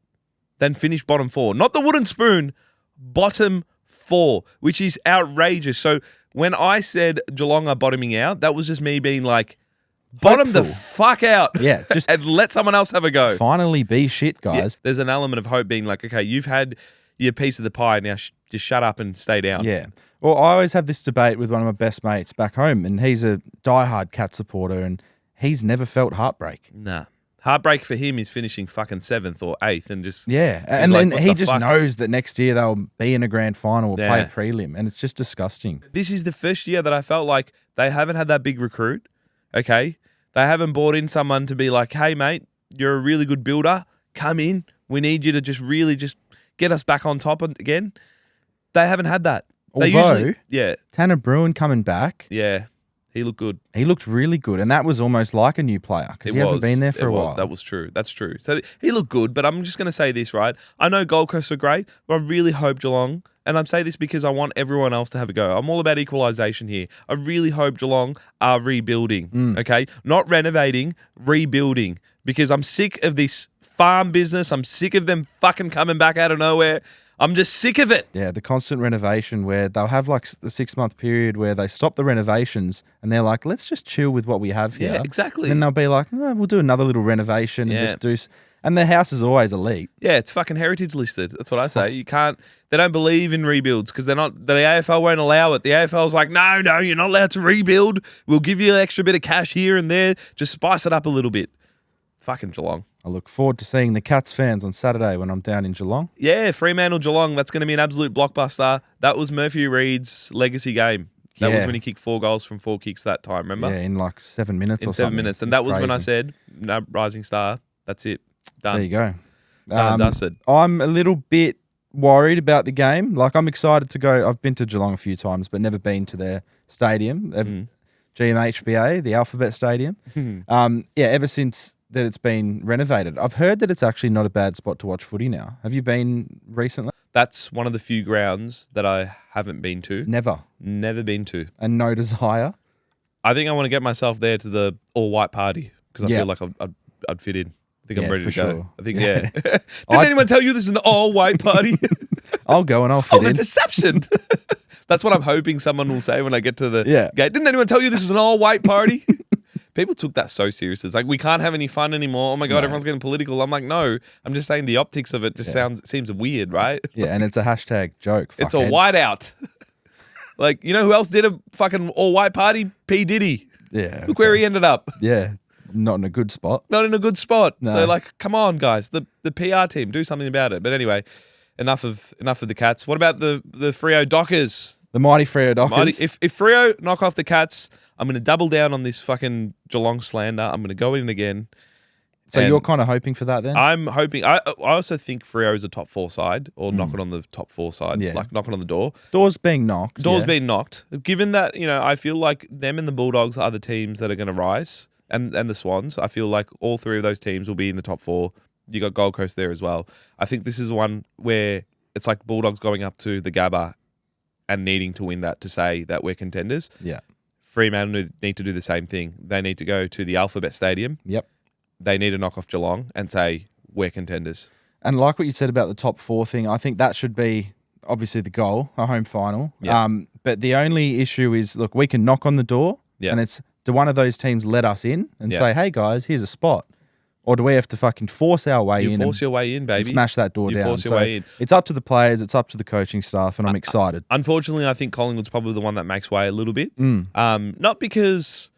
than finish bottom 4. Not the wooden spoon, bottom 4, which is outrageous. So when I said Geelong are bottoming out, that was just me being like, bottom the fuck out. Yeah, just and let someone else have a go. finally be shit, guys. Yeah, there's an element of hope being like, okay, you've had your piece of the pie, now just shut up and stay down. Yeah. Well, I always have this debate with one of my best mates back home, and he's a diehard Cat supporter, and he's never felt heartbreak. Nah. Heartbreak for him is finishing fucking 7th or 8th and just... Yeah, and like, then what he the just fuck? knows that next year they'll be in a grand final or play Yeah. a prelim, and it's just disgusting. This is the first year that I felt like they haven't had that big recruit, okay? They haven't brought in someone to be like, hey, mate, you're a really good builder. Come in. We need you to just really just get us back on top again. They haven't had that. They Although, usually, yeah, Tanner Bruin coming back, yeah, he looked good. he looked really good, and that was almost like a new player because he hasn't been there for a while. That was true. That's true. So he looked good, but I'm just going to say this, right? I know Gold Coast are great, but I really hope Geelong, and I'm saying this because I want everyone else to have a go. I'm all about equalisation here. I really hope Geelong are rebuilding, okay? Not renovating, rebuilding, because I'm sick of this farm business. I'm sick of them fucking coming back out of nowhere. I'm just sick of it. Yeah, the constant renovation where they'll have like a 6-month period where they stop the renovations and they're like, let's just chill with what we have here. Yeah, exactly. And then they'll be like, we'll do another little renovation and just do... And the house is always elite. Yeah, it's fucking heritage listed. That's what I say. You can't... They don't believe in rebuilds because they're not... The AFL won't allow it. The AFL's like, no, you're not allowed to rebuild. We'll give you an extra bit of cash here and there. Just spice it up a little bit. Fucking Geelong. I look forward to seeing the Cats fans on Saturday when I'm down in Geelong. Yeah, Fremantle Geelong. That's going to be an absolute blockbuster. That was Murphy Reed's legacy game. That was when he kicked 4 goals from 4 kicks that time, remember? Yeah, in like 7 minutes or something. 7 minutes. And that was when I said, no, Rising Star, that's it. Done. There you go. Done and dusted. I'm a little bit worried about the game. Like, I'm excited to go. I've been to Geelong a few times, but never been to their stadium, GMHBA, the Alphabet Stadium. Ever since that it's been renovated. I've heard that it's actually not a bad spot to watch footy now. Have you been recently? That's one of the few grounds that I haven't been to. Never been to. And no desire? I think I want to get myself there to the all-white party because I feel like I'd fit in. I think I'm ready to go. Sure. I think, Didn't anyone tell you this is an all-white party? I'll go and I'll fit in. The deception. That's what I'm hoping someone will say when I get to the gate. Didn't anyone tell you this was an all-white party? People took that so seriously. It's like, we can't have any fun anymore. Oh my God, everyone's getting political. I'm like, no, I'm just saying the optics of it just seems weird, right? Yeah, and it's a hashtag joke. It's a whiteout. Like, you know who else did a fucking all-white party? P. Diddy. Yeah. Look where he ended up. Yeah. Not in a good spot. Not in a good spot. No. So, like, come on, guys. The PR team, do something about it. But anyway, enough of the Cats. What about the Freo Dockers? The mighty Freo Dockers. If Freo knock off the Cats, I'm going to double down on this fucking Geelong slander. I'm going to go in again. So And you're kind of hoping for that then? I'm hoping. I also think Freo is a top 4 side, or knocking on the top 4 side, Yeah. like knocking on the door. Doors being knocked. Doors yeah. being knocked. Given that, I feel like them and the Bulldogs are the teams that are going to rise, and the Swans. I feel like all 3 of those teams will be in the top 4. You got Gold Coast there as well. I think this is one where it's like Bulldogs going up to the Gabba and needing to win that to say that we're contenders. Yeah. Fremantle need to do the same thing. They need to go to the Alphabet Stadium. Yep. They need to knock off Geelong and say, we're contenders. And like what you said about the top 4 thing, I think that should be obviously the goal, a home final. Yeah. But the only issue is, look, we can knock on the door Yeah. and it's, do one of those teams let us in and Yeah. say, hey guys, here's a spot? Or do we have to fucking force our way You in force your way in, baby. and smash that door You down? force your way in. It's up to the players, it's up to the coaching staff, and I'm excited. Unfortunately, I think Collingwood's probably the one that makes way a little bit. Not because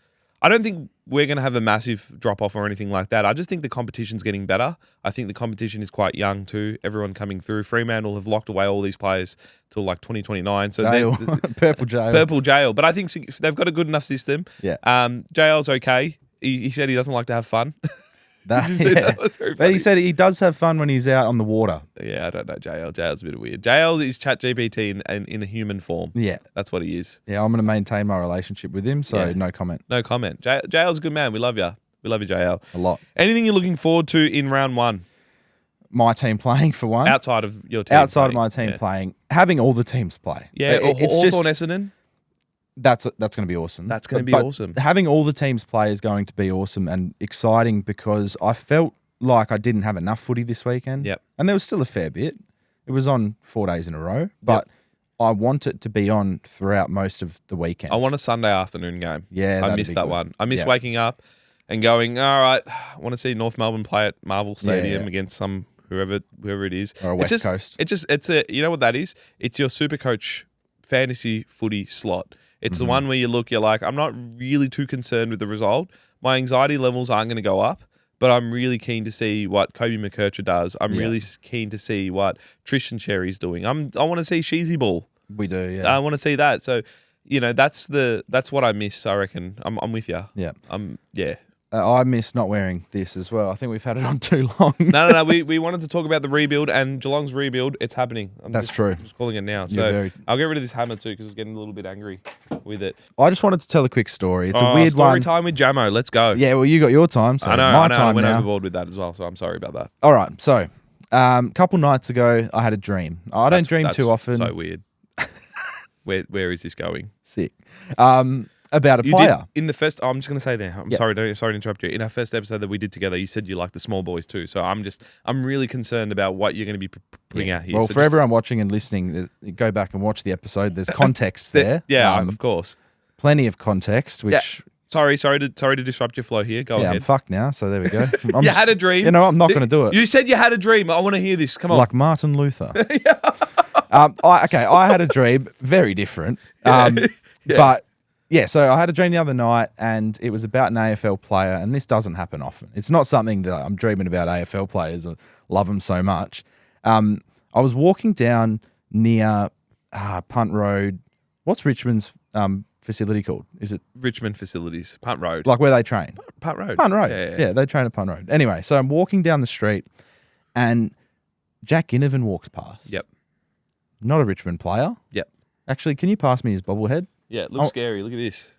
I don't think we're going to have a massive drop-off or anything like that. I just think the competition's getting better. I think the competition is quite young too. Everyone coming through. Fremantle have locked away all these players till like 2029. So Jail. Purple jail. Purple jail. But I think they've got a good enough system. Yeah. JL's okay. He said he doesn't like to have fun. That, Did you see yeah. that? Was very But he funny. said he does have fun when he's out on the water. Yeah, I don't know JL. JL's a bit weird. JL is ChatGPT in a human form. Yeah. That's what he is. Yeah, I'm going to maintain my relationship with him, so Yeah. no comment. No comment. JL's a good man. We love you. We love you, JL. A lot. Anything you're looking forward to in round 1? My team playing for one. Outside of your team. Outside of playing. my team Yeah. playing. Having all the teams play. Yeah, It's Hawthorn, just, Essendon. that's going to be awesome. That's gonna be But awesome. Having all the teams play is going to be awesome and exciting because I felt like I didn't have enough footy this weekend. Yep. And there was still a fair bit. It was on 4 days in a row, but I want it to be on throughout most of the weekend. I want a Sunday afternoon game. Yeah, I that'd missed be that good. one. I miss Yeah. waking up and going, all right, I want to see North Melbourne play at Marvel Stadium Yeah. against some whoever it is. Or a It's West just- Coast. It's a, you know what that is? It's your super coach fantasy footy slot. It's Mm-hmm. the one where you're like, I'm not really too concerned with the result. My anxiety levels aren't going to go up, but I'm really keen to see what Kobe McKercher does. I'm really keen to see what Tristan Cherry's doing. I want to see Sheezy Ball. We do, yeah. I want to see that. So, that's what I miss. I reckon. I'm with you. Yeah. Yeah. I miss not wearing this as well. I think we've had it on too long. No. We wanted to talk about the rebuild and Geelong's rebuild. It's happening. That's true. I'm just calling it now. You're So very- I'll get rid of this hammer too because I was getting a little bit angry with it. I just wanted to tell a quick story. It's a weird story one. time with Jamo. Let's go. Yeah, well, you got your time, so I know. my I time went now. overboard with that as well, so I'm sorry about that. All right, so couple nights ago, I had a dream. I don't dream That's too often. So weird. Where is this going? Sick. About a You player. did in the first. I'm just going to say there. I'm Yeah. sorry. Sorry to interrupt you. In our first episode that we did together, you said you like the small boys too. So I'm really concerned about what you're going to be putting out here. Well, So for everyone watching and listening, go back and watch the episode. There's context there. yeah, of course. Plenty of context, which Sorry to disrupt your flow here. Go I'm ahead. fucked now, so there we go. You had a dream. You know, I'm not going to do it. You said you had a dream. I want to hear this. Come on. Like Martin Luther. I had a dream, very different. But yeah, so I had a dream the other night and it was about an AFL player, and this doesn't happen often. It's not something that I'm dreaming about AFL players. I love them so much. I was walking down near Punt Road. What's Richmond's facility called? Is it Richmond facilities, Punt Road. like where they train? Punt Road. Punt Road. Yeah. Yeah, they train at Punt Road. Anyway, so I'm walking down the street and Jack Ginnivan walks past. Yep. Not a Richmond player. Yep. Actually, can you pass me his bobblehead? Yeah. It looks Oh. scary. Look at this.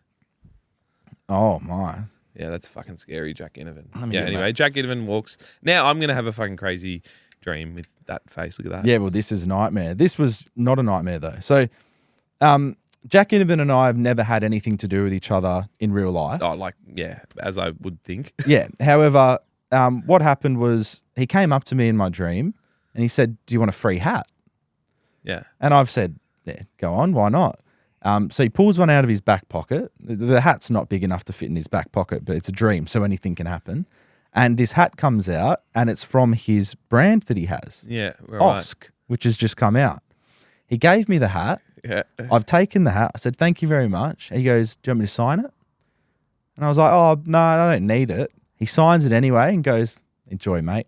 Oh, my. Yeah, that's fucking scary, Jack Ginnivan. Let me Yeah. get Anyway, Jack Ginnivan walks. Now I'm gonna have a fucking crazy dream with that face. Look at that. Yeah, well, this is a nightmare. This was not a nightmare, though. So, Jack Ginnivan and I have never had anything to do with each other in real life. Oh, as I would think. Yeah. However, what happened was he came up to me in my dream and he said, "Do you want a free hat?" Yeah. And I've said, "Yeah, go on. Why not?" So he pulls one out of his back pocket. The hat's not big enough to fit in his back pocket, but it's a dream, so anything can happen. And this hat comes out, and it's from his brand that he has, Yeah. Right. Osk, which has just come out. He gave me the hat. Yeah. I've taken the hat. I said, "Thank you very much." He goes, "Do you want me to sign it?" And I was like, "Oh, no, I don't need it." He signs it anyway and goes, "Enjoy, mate."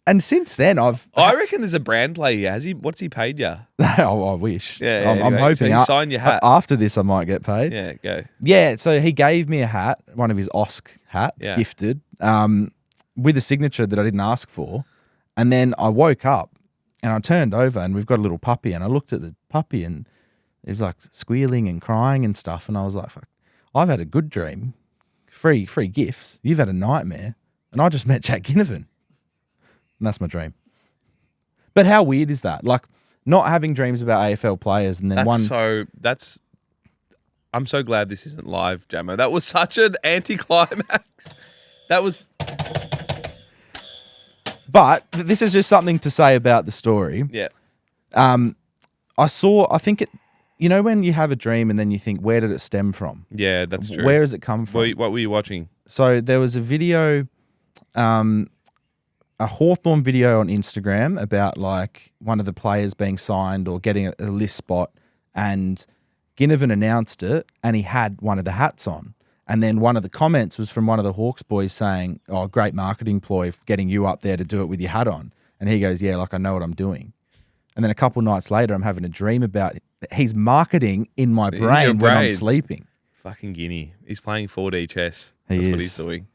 And since then, I reckon there's a brand play here. What's he paid you? I wish. Yeah, I'm anyway. hoping. So you sign your hat. After this, I might get paid. Yeah, go. Yeah, so he gave me a hat, one of his OSC hats, gifted, with a signature that I didn't ask for. And then I woke up and I turned over and we've got a little puppy and I looked at the puppy and it was like squealing and crying and stuff. And I was like, fuck, I've had a good dream, free gifts. You've had a nightmare. And I just met Jack Ginnivan. And that's my dream. But how weird is that? Like, not having dreams about AFL players and then I'm so glad this isn't live, Jamo. That was such an anticlimax. That was... But this is just something to say about the story. Yeah. I think it... You know when you have a dream and then you think, where did it stem from? Yeah, that's true. Where does it come from? What were you watching? So there was a video... a Hawthorn video on Instagram about like one of the players being signed or getting a list spot, and Ginnivan announced it and he had one of the hats on. And then one of the comments was from one of the Hawks boys saying, oh, great marketing ploy getting you up there to do it with your hat on. And he goes, yeah, like I know what I'm doing. And then a couple nights later, I'm having a dream about he's marketing in my brain when I'm sleeping. Fucking Guinea. He's playing 4D chess. That's what he's doing.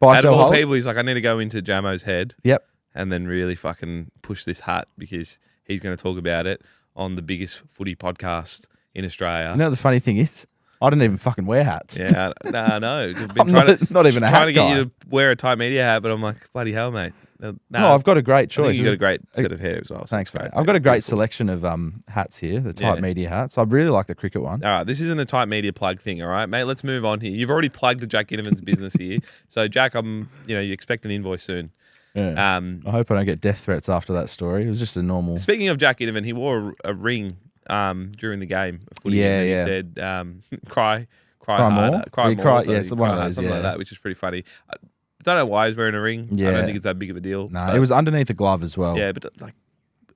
Out of all people, he's like, I need to go into Jamo's head. Yep. And then really fucking push this hat because he's going to talk about it on the biggest footy podcast in Australia. You know what the funny thing is? I don't even fucking wear hats. Yeah, no. I'm not even a hat trying to get guy. you to wear a tight media hat, but I'm like, bloody hell, mate. No, I've got a great choice. You got a great set of hair as well. So thanks, mate. I've got a great selection of hats here, the tight media hats. I really like the cricket one. All right, this isn't a tight media plug thing, all right, mate? Let's move on here. You've already plugged Jack Ginnivan's business here. So, Jack, you expect an invoice soon. Yeah. I hope I don't get death threats after that story. It was just a normal... Speaking of Jack Ginnivan, he wore a ring during the game of footy. Yeah, He said, cry harder. More? Cry more. Yeah, it's one of those, something like that, which is pretty funny. I don't know why he's wearing a ring. Yeah. I don't think it's that big of a deal. No, it was underneath a glove as well. Yeah, but like,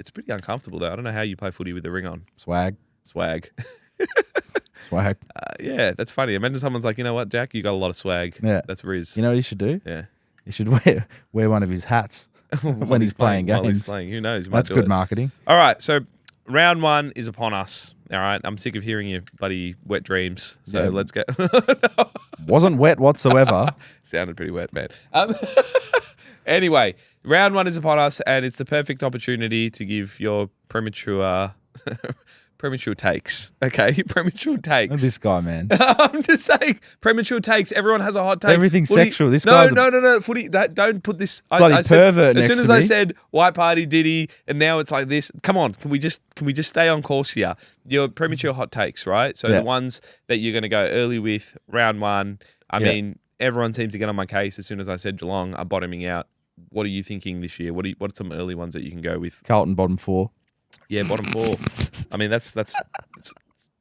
it's pretty uncomfortable though. I don't know how you play footy with the ring on. Swag. Swag. Yeah, that's funny. Imagine someone's like, you know what, Jack, you got a lot of swag. Yeah. That's rizz. You know what he should do? Yeah. He should wear one of his hats when he's playing games. While he's playing. Who knows? That's good marketing. All right, so round one is upon us. All right, I'm sick of hearing your bloody wet dreams. So let's go. Wasn't wet whatsoever. Sounded pretty wet, man. Anyway, round one is upon us, and it's the perfect opportunity to give your premature takes. Okay, premature takes. This guy, man. I'm just saying, premature takes. Everyone has a hot take. Everything's Footy, sexual. This guy's no. Footy. Don't put this. Bloody pervert. As next soon as to I me. said white party Diddy, and now it's like this. Come on, can we just stay on course here? Your premature hot takes, right? So the ones that you're going to go early with round one. I mean, everyone seems to get on my case as soon as I said Geelong are bottoming out. What are you thinking this year? What are some early ones that you can go with? Carlton bottom 4. Yeah, bottom 4. I mean, that's it's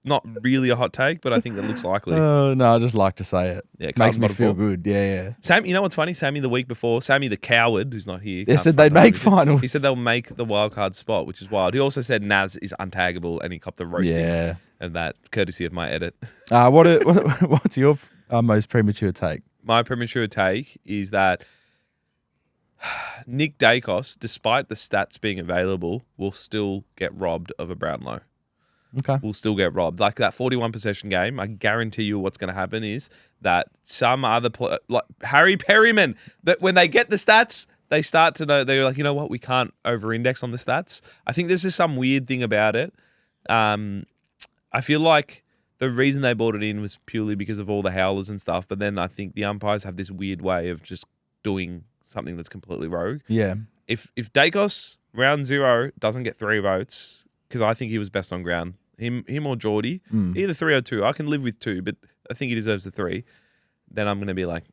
not really a hot take, but I think that looks likely. Oh, no, I just like to say it. Yeah, makes me feel 4. good. Yeah. Sam, you know what's funny? Sammy the week before, Sammy the coward, who's not here. They said they'd make finals. He said they'll make the wild card spot, which is wild. He also said Naz is untaggable, and he copped the roasting of that, courtesy of my edit. What's your most premature take? My premature take is that Nick Daicos, despite the stats being available, will still get robbed of a Brownlow. Okay. Will still get robbed. Like that 41 possession game, I guarantee you what's going to happen is that some other like Harry Perryman, that when they get the stats, they start to know, they're like, you know what, we can't over-index on the stats. I think there's just some weird thing about it. I feel like the reason they brought it in was purely because of all the howlers and stuff, but then I think the umpires have this weird way of just doing something that's completely rogue. Yeah. If Daicos, round 0, doesn't get 3 votes, because I think he was best on ground, him or Geordie, either 3 or 2. I can live with 2, but I think he deserves the 3. Then I'm going to be like,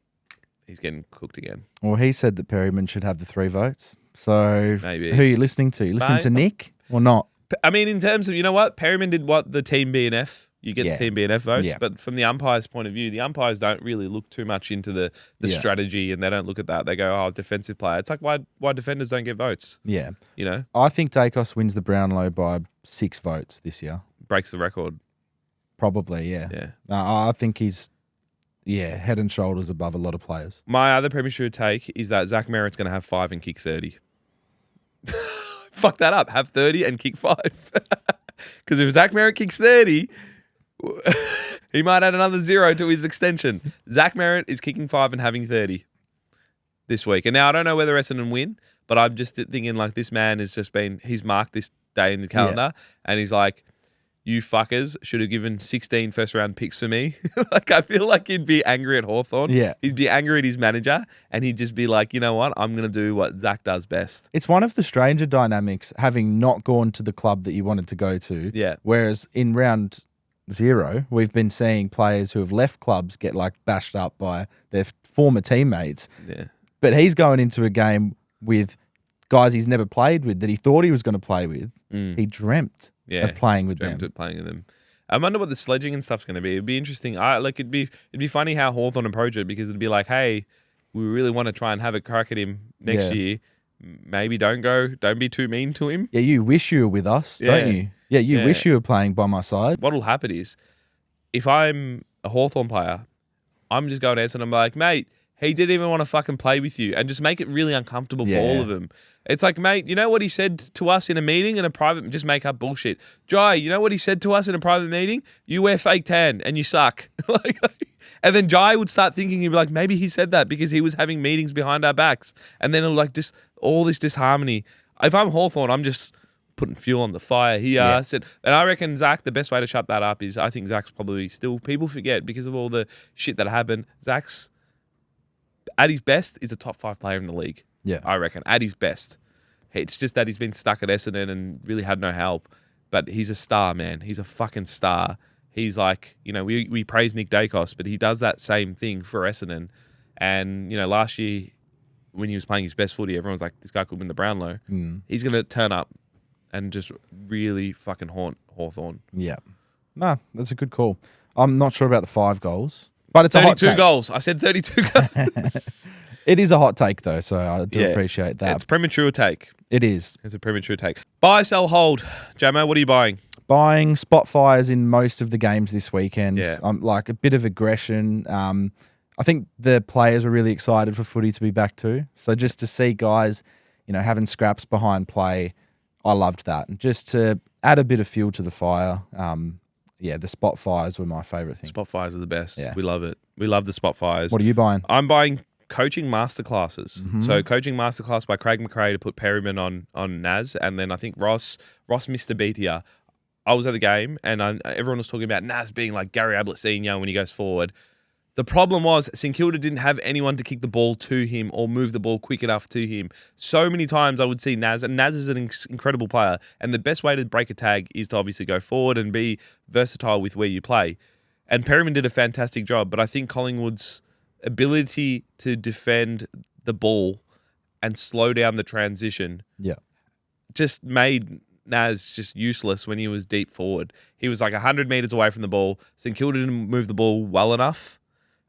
he's getting cooked again. Well, he said that Perryman should have the 3 votes. So Maybe. who are you listening to? You listening to Nick or not? I mean, in terms of, you know what? Perryman did what? The team BNF. You get the team BNF votes. Yeah. But from the umpire's point of view, the umpires don't really look too much into the strategy, and they don't look at that. They go, oh, defensive player. It's like, why defenders don't get votes? Yeah. You know? I think Daicos wins the Brownlow by 6 votes this year. Breaks the record. Probably, yeah. Yeah. I think he's, head and shoulders above a lot of players. My other premature take is that Zach Merritt's going to have 5 and kick 30. fuck that up. Have 30 and kick 5. Because if Zach Merritt kicks 30, he might add another 0 to his extension. Zach Merritt is kicking 5 and having 30 this week. And now I don't know whether Essendon win, but I'm just thinking like this man has just he's marked this day in the calendar and he's like, you fuckers should have given 16 first-round picks for me. Like, I feel like he'd be angry at Hawthorn. Yeah. He'd be angry at his manager, and he'd just be like, you know what? I'm going to do what Zach does best. It's one of the stranger dynamics, having not gone to the club that you wanted to go to. Yeah. Whereas in round 0, we've been seeing players who have left clubs get, like, bashed up by their former teammates. Yeah. But he's going into a game with guys he's never played with that he thought he was going to play with. He dreamt of playing with them. Playing with them. I wonder what the sledging and stuff's going to be. It'd be interesting. It'd be funny how Hawthorn approach it, because it'd be like, hey, we really want to try and have a crack at him next year. Maybe don't be too mean to him. Yeah, you wish you were with us, don't you? Yeah, you wish you were playing by my side. What'll happen is, if I'm a Hawthorn player, I'm just going to Essendon and I'm like, mate, he didn't even want to fucking play with you, and just make it really uncomfortable for all of them. It's like, mate, you know what he said to us in a meeting, in a private, just make up bullshit. Jai, you know what he said to us in a private meeting? You wear fake tan and you suck. And then Jai would start thinking, he'd be like, maybe he said that because he was having meetings behind our backs. And then it'll like just all this disharmony. If I'm Hawthorn, I'm just putting fuel on the fire here. And I reckon Zach, the best way to shut that up is, I think Zach's probably still, people forget because of all the shit that happened. Zach's, at his best, is a top 5 player in the league. Yeah. I reckon. At his best. It's just that he's been stuck at Essendon and really had no help. But he's a star, man. He's a fucking star. He's like, you know, we praise Nick Daicos, but he does that same thing for Essendon. And, you know, last year when he was playing his best footy, everyone was like, this guy could win the Brownlow. He's going to turn up and just really fucking haunt Hawthorn. Yeah. Nah, that's a good call. I'm not sure about the 5 goals, but it's a hot take. 32 goals. I said 32 goals. It is a hot take, though, so I do appreciate that. It's a premature take. It is. It's a premature take. Buy, sell, hold. Jamo, what are you buying? Buying spot fires in most of the games this weekend. Yeah. Like a bit of aggression. I think the players were really excited for footy to be back too. So just to see guys, you know, having scraps behind play, I loved that. And just to add a bit of fuel to the fire, the spot fires were my favourite thing. Spot fires are the best. Yeah. We love it. We love the spot fires. What are you buying? I'm buying coaching masterclasses. So coaching masterclass by Craig McRae to put Perryman on Naz, and then I think Ross missed a beat here. I was at the game and everyone was talking about Naz being like Gary Ablett Senior when he goes forward. The problem was St Kilda didn't have anyone to kick the ball to him or move the ball quick enough to him. So many times I would see Naz, and Naz is an incredible player, and the best way to break a tag is to obviously go forward and be versatile with where you play. And Perryman did a fantastic job, but I think Collingwood's ability to defend the ball and slow down the transition just made Naz just useless when he was deep forward. He was like 100 metres away from the ball. St Kilda didn't move the ball well enough.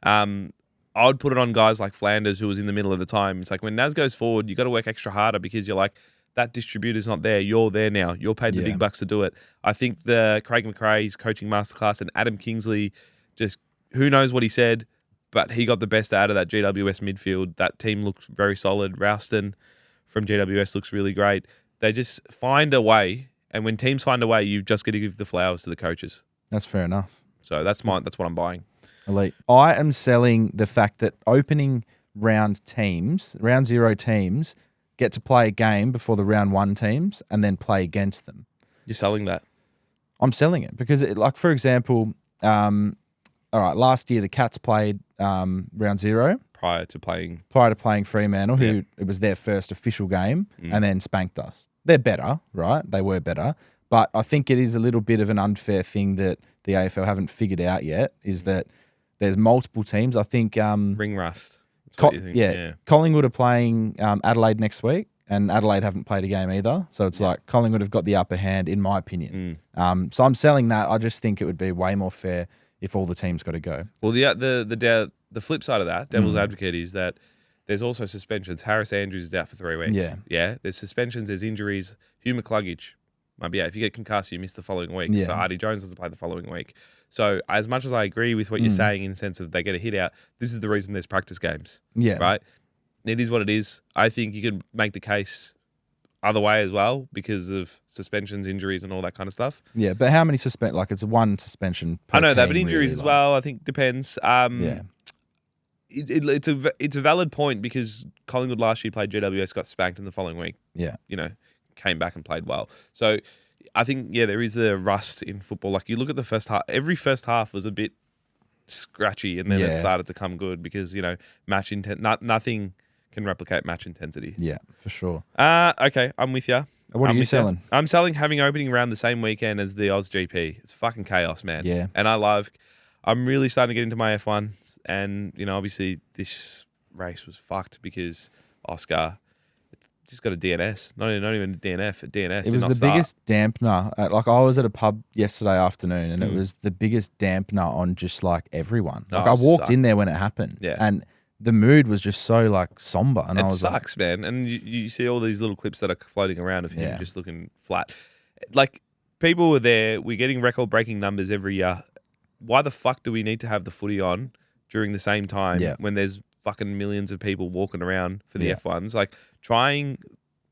I would put it on guys like Flanders, who was in the middle of the time. It's like when Naz goes forward, you got to work extra harder because you're like, that distributor's not there. You're there now. You're paid the big bucks to do it. I think the Craig McRae's coaching masterclass and Adam Kingsley, just who knows what he said, but he got the best out of that GWS midfield. That team looks very solid. Rouston from GWS looks really great. They just find a way, and when teams find a way, you've just got to give the flowers to the coaches. That's fair enough. So that's what I'm buying. Elite. I am selling the fact that opening round 0 teams, get to play a game before the round 1 teams and then play against them. You're selling that? I'm selling it because, for example, all right, last year the Cats played round 0 prior to playing Fremantle, who it was their first official game, and then spanked us. They're better, right? They were better, but I think it is a little bit of an unfair thing that the AFL haven't figured out yet. Is that there's multiple teams. I think ring rust. Collingwood are playing Adelaide next week, and Adelaide haven't played a game either. So it's like Collingwood have got the upper hand, in my opinion. So I'm selling that. I just think it would be way more fair if all the teams got to go. Well, the flip side of that, devil's advocate, is that there's also suspensions. Harris Andrews is out for 3 weeks. Yeah. There's suspensions, there's injuries. Hugh McCluggage might be out. If you get concussed, you miss the following week. Yeah. So Artie Jones doesn't play the following week. So as much as I agree with what you're saying in the sense of they get a hit out, this is the reason there's practice games. Yeah. Right? It is what it is. I think you can make the case other way as well because of suspensions, injuries, and all that kind of stuff. Yeah, but how many like it's one suspension per I know that, team, but injuries really, as like- well, I think depends. Yeah. It's a valid point because Collingwood last year played GWS, got spanked in the following week. Yeah. Came back and played well. So I think there is the rust in football. Like you look at the first half, every first half was a bit scratchy, and then it started to come good because match intent. Nothing can replicate match intensity. Yeah, for sure. Okay, I'm with you. What are you selling? I'm selling having opening round the same weekend as the Oz GP. It's fucking chaos, man. Yeah. And I'm really starting to get into my F1s. And, obviously this race was fucked because Oscar just got a DNS. Not even a DNF, a DNS. It was the biggest dampener. I was at a pub yesterday afternoon and it was the biggest dampener on just like everyone. Like I walked in there when it happened. Yeah. And the mood was just so like somber. And it I was sucks, man. And you see all these little clips that are floating around of him just looking flat. Like people were there. We're getting record-breaking numbers every year. Why the fuck do we need to have the footy on during the same time when there's fucking millions of people walking around for the F1s? Like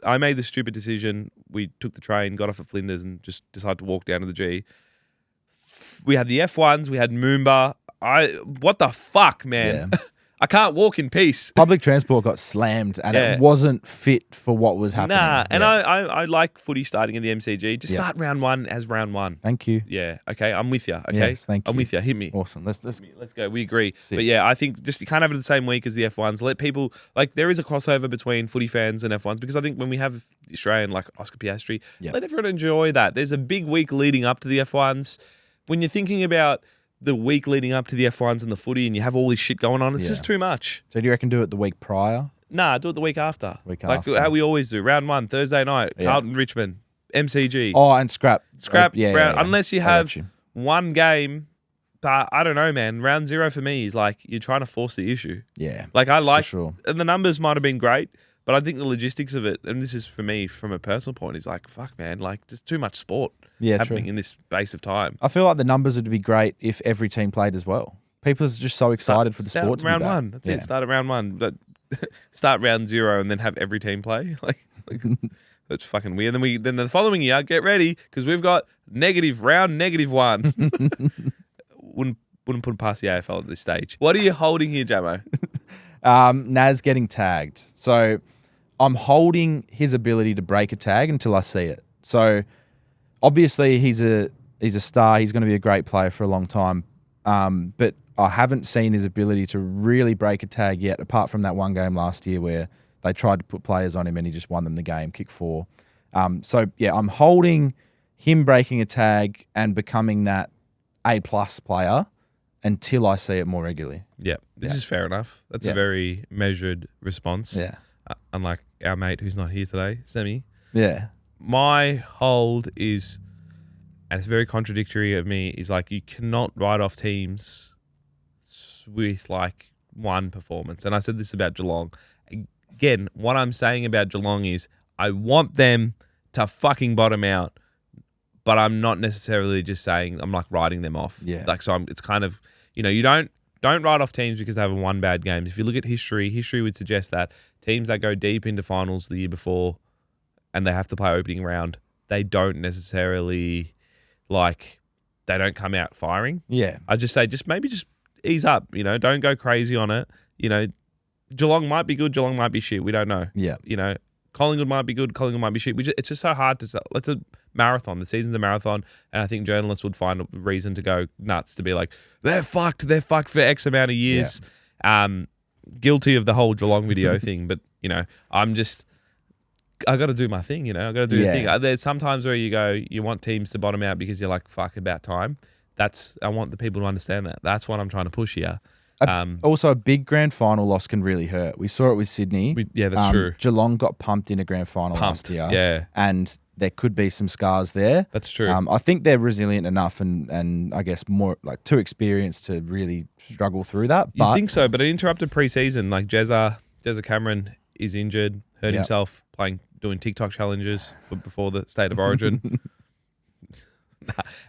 I made the stupid decision. We took the train, got off at Flinders and just decided to walk down to the G. We had the F1s. We had Moomba. What the fuck, man? Yeah. I can't walk in peace. Public transport got slammed and it wasn't fit for what was happening. Nah, and I like footy starting in the MCG. Just start round one as round one. Thank you. Yeah, okay, I'm with you. Okay, Yes, thank I'm you. with you. Hit me. Awesome. Let's go. We agree. Sick. But yeah, I think just you can't have it the same week as the F1s. Let people there is a crossover between footy fans and F1s because I think when we have the Australian like Oscar Piastri, let everyone enjoy that. There's a big week leading up to the F1s. When you're thinking about the week leading up to the F1s and the footy and you have all this shit going on, it's just too much. So do you reckon do it the week prior? Nah, do it the week after. After. How we always do. Round 1, Thursday night, Carlton, Richmond, MCG. Oh, and scrap. Round, unless you have one game. But I don't know, man. Round 0 for me is like you're trying to force the issue. Yeah. Like I like, for sure. And the numbers might have been great, but I think the logistics of it, and this is for me from a personal point, is like, fuck, man, like just too much sport happening in this space of time. I feel like the numbers would be great if every team played as well. People are just so excited for the sport to be round back. 1. That's it. Start at round 1. But start round 0 and then have every team play. Like that's fucking weird. And then the following year, get ready because we've got round -1. Wouldn't put past the AFL at this stage. What are you holding here, Jamo? Naz getting tagged. So I'm holding his ability to break a tag until I see it. So obviously he's a star. He's going to be a great player for a long time. But I haven't seen his ability to really break a tag yet, apart from that one game last year where they tried to put players on him and he just won them the game, kick 4. So yeah, I'm holding him breaking a tag and becoming that A+ player until I see it more regularly. Yeah, this is fair enough. That's a very measured response. Yeah. Unlike our mate who's not here today, Semi. Yeah. My hold is, and it's very contradictory of me, is like you cannot write off teams with like one performance. And I said this about Geelong. Again, what I'm saying about Geelong is I want them to fucking bottom out, but I'm not necessarily just saying I'm like writing them off. Yeah. Like so, it's kind of you don't write off teams because they have one bad game. If you look at history would suggest that teams that go deep into finals the year before and they have to play opening round, they don't necessarily they don't come out firing. Yeah. I just say maybe ease up. Don't go crazy on it. Geelong might be good. Geelong might be shit. We don't know. Yeah. Collingwood might be good. Collingwood might be shit. It's just so hard to tell. It's a marathon. The season's a marathon. And I think journalists would find a reason to go nuts to be like, they're fucked. They're fucked for X amount of years. Yeah. Guilty of the whole Geelong video thing. But, I got to do my thing, I got to do the thing. There's sometimes where you want teams to bottom out because you're like, fuck, about time. I want the people to understand that. That's what I'm trying to push here. Also, a big grand final loss can really hurt. We saw it with Sydney. That's true. Geelong got pumped in a grand final last year. Yeah. And there could be some scars there. That's true. I think they're resilient enough and I guess more like too experienced to really struggle through that. You think so, but it interrupted pre-season. Like Jezza Cameron is injured, hurt himself doing TikTok challenges before the State of Origin.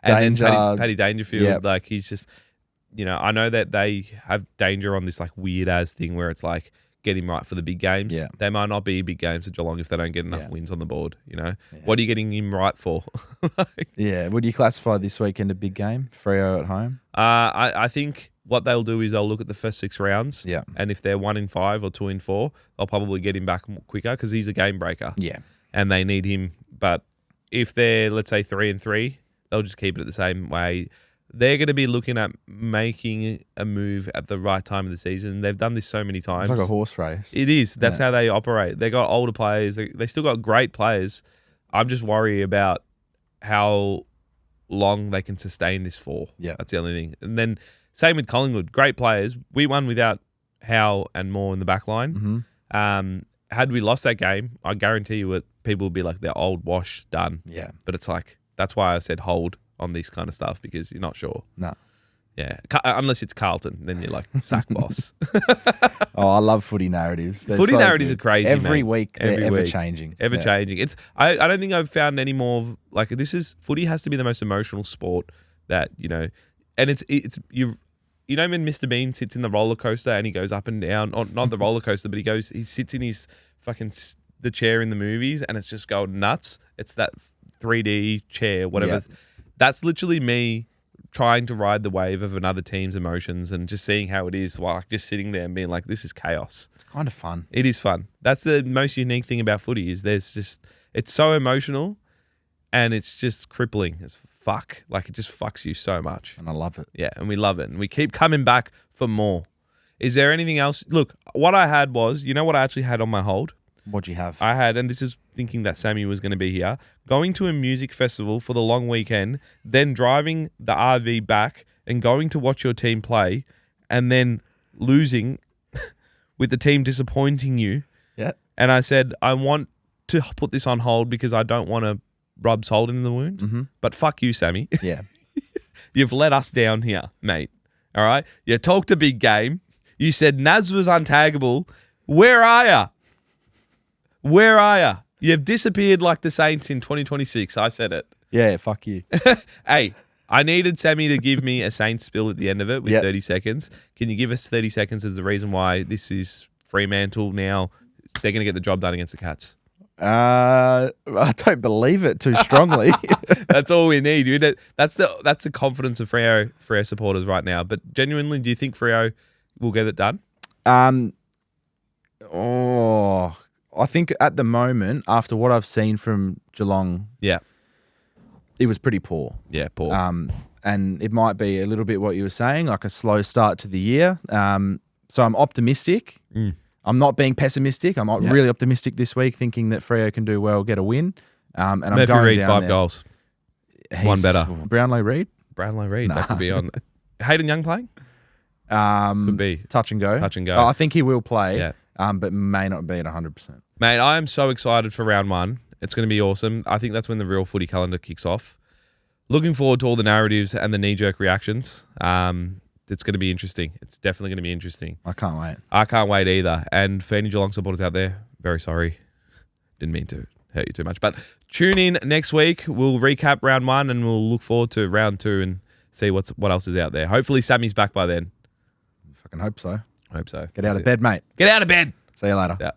And then Paddy Dangerfield, he's just... I know that they have Danger on this like weird ass thing where it's like get him right for the big games. Yeah. They might not be big games at Geelong if they don't get enough Yeah. wins on the board. Yeah. What are you getting him right for? Yeah. Would you classify this weekend a big game? Freo at home? I think what they'll do is they'll look at the first 6 rounds. Yeah. And if they're 1 in 5 or 2 in 4, they'll probably get him back quicker because he's a game breaker. Yeah. And they need him. But if they're, let's say, 3 and 3, they'll just keep it the same way. They're going to be looking at making a move at the right time of the season. They've done this so many times. It's like a horse race. It is. That's how they operate. They got older players. They still got great players. I'm just worried about how long they can sustain this for. Yeah. That's the only thing. And then same with Collingwood. Great players. We won without Howe and Moore in the back line. Mm-hmm. Had we lost that game, I guarantee you people would be like, they're old, wash, done. Yeah. But it's like, that's why I said hold on this kind of stuff because you're not sure. No. Yeah. Unless it's Carlton, then you're like, sack boss. Oh, I love footy narratives. They're Footy so narratives good. are crazy, Every mate. week, they're Every ever week. changing. Ever Yeah. changing. It's I don't think I've found any more of, like, footy has to be the most emotional sport that, and it's you know when Mr. Bean sits in the roller coaster and he goes up and down, or not the roller coaster, but he sits in his the chair in the movies and it's just going nuts. It's that 3D chair, whatever. Yeah. That's literally me trying to ride the wave of another team's emotions and just seeing how it is while just sitting there and being like, this is chaos. It's kind of fun. It is fun. That's the most unique thing about footy is it's so emotional and it's just crippling as fuck. Like it just fucks you so much. And I love it. Yeah, and we love it. And we keep coming back for more. Is there anything else? Look, what I had was, what I actually had on my hold? What'd you have? I had, and this is thinking that Sammy was going to be here, going to a music festival for the long weekend, then driving the RV back and going to watch your team play, and then losing with the team disappointing you. Yeah. And I said, I want to put this on hold because I don't want to rub salt in the wound. Mm-hmm. But fuck you, Sammy. Yeah. You've let us down here, mate. All right? You talked a big game. You said Naz was untaggable. Where are you? Where are you? You've disappeared like the Saints in 2026. I said it. Yeah, fuck you. Hey, I needed Sammy to give me a Saints spill at the end of it with 30 seconds. Can you give us 30 seconds as the reason why this is Fremantle now? They're going to get the job done against the Cats. I don't believe it too strongly. That's all we need. That's the confidence of Freo supporters right now. But genuinely, do you think Freo will get it done? I think at the moment, after what I've seen from Geelong, Yeah. it was pretty poor. Yeah, poor. And it might be a little bit what you were saying, like a slow start to the year. So I'm optimistic. I'm not being pessimistic. I'm really optimistic this week, thinking that Freo can do well, get a win. And Murphy I'm going Reid, down 5 there. goals. One better. Brownlow Reid? Brownlow Reid, that could be on. Hayden Young playing? Could be. Touch and go. Touch and go. I think he will play, Yeah. but may not be at 100%. Mate, I am so excited for round 1. It's going to be awesome. I think that's when the real footy calendar kicks off. Looking forward to all the narratives and the knee-jerk reactions. It's going to be interesting. It's definitely going to be interesting. I can't wait. I can't wait either. And for any Geelong supporters out there, very sorry. Didn't mean to hurt you too much. But tune in next week. We'll recap round 1 and we'll look forward to round 2 and see what else is out there. Hopefully Sammy's back by then. Fucking hope so. I hope so. Get out of bed, mate. Get out of bed. See you later. Yeah.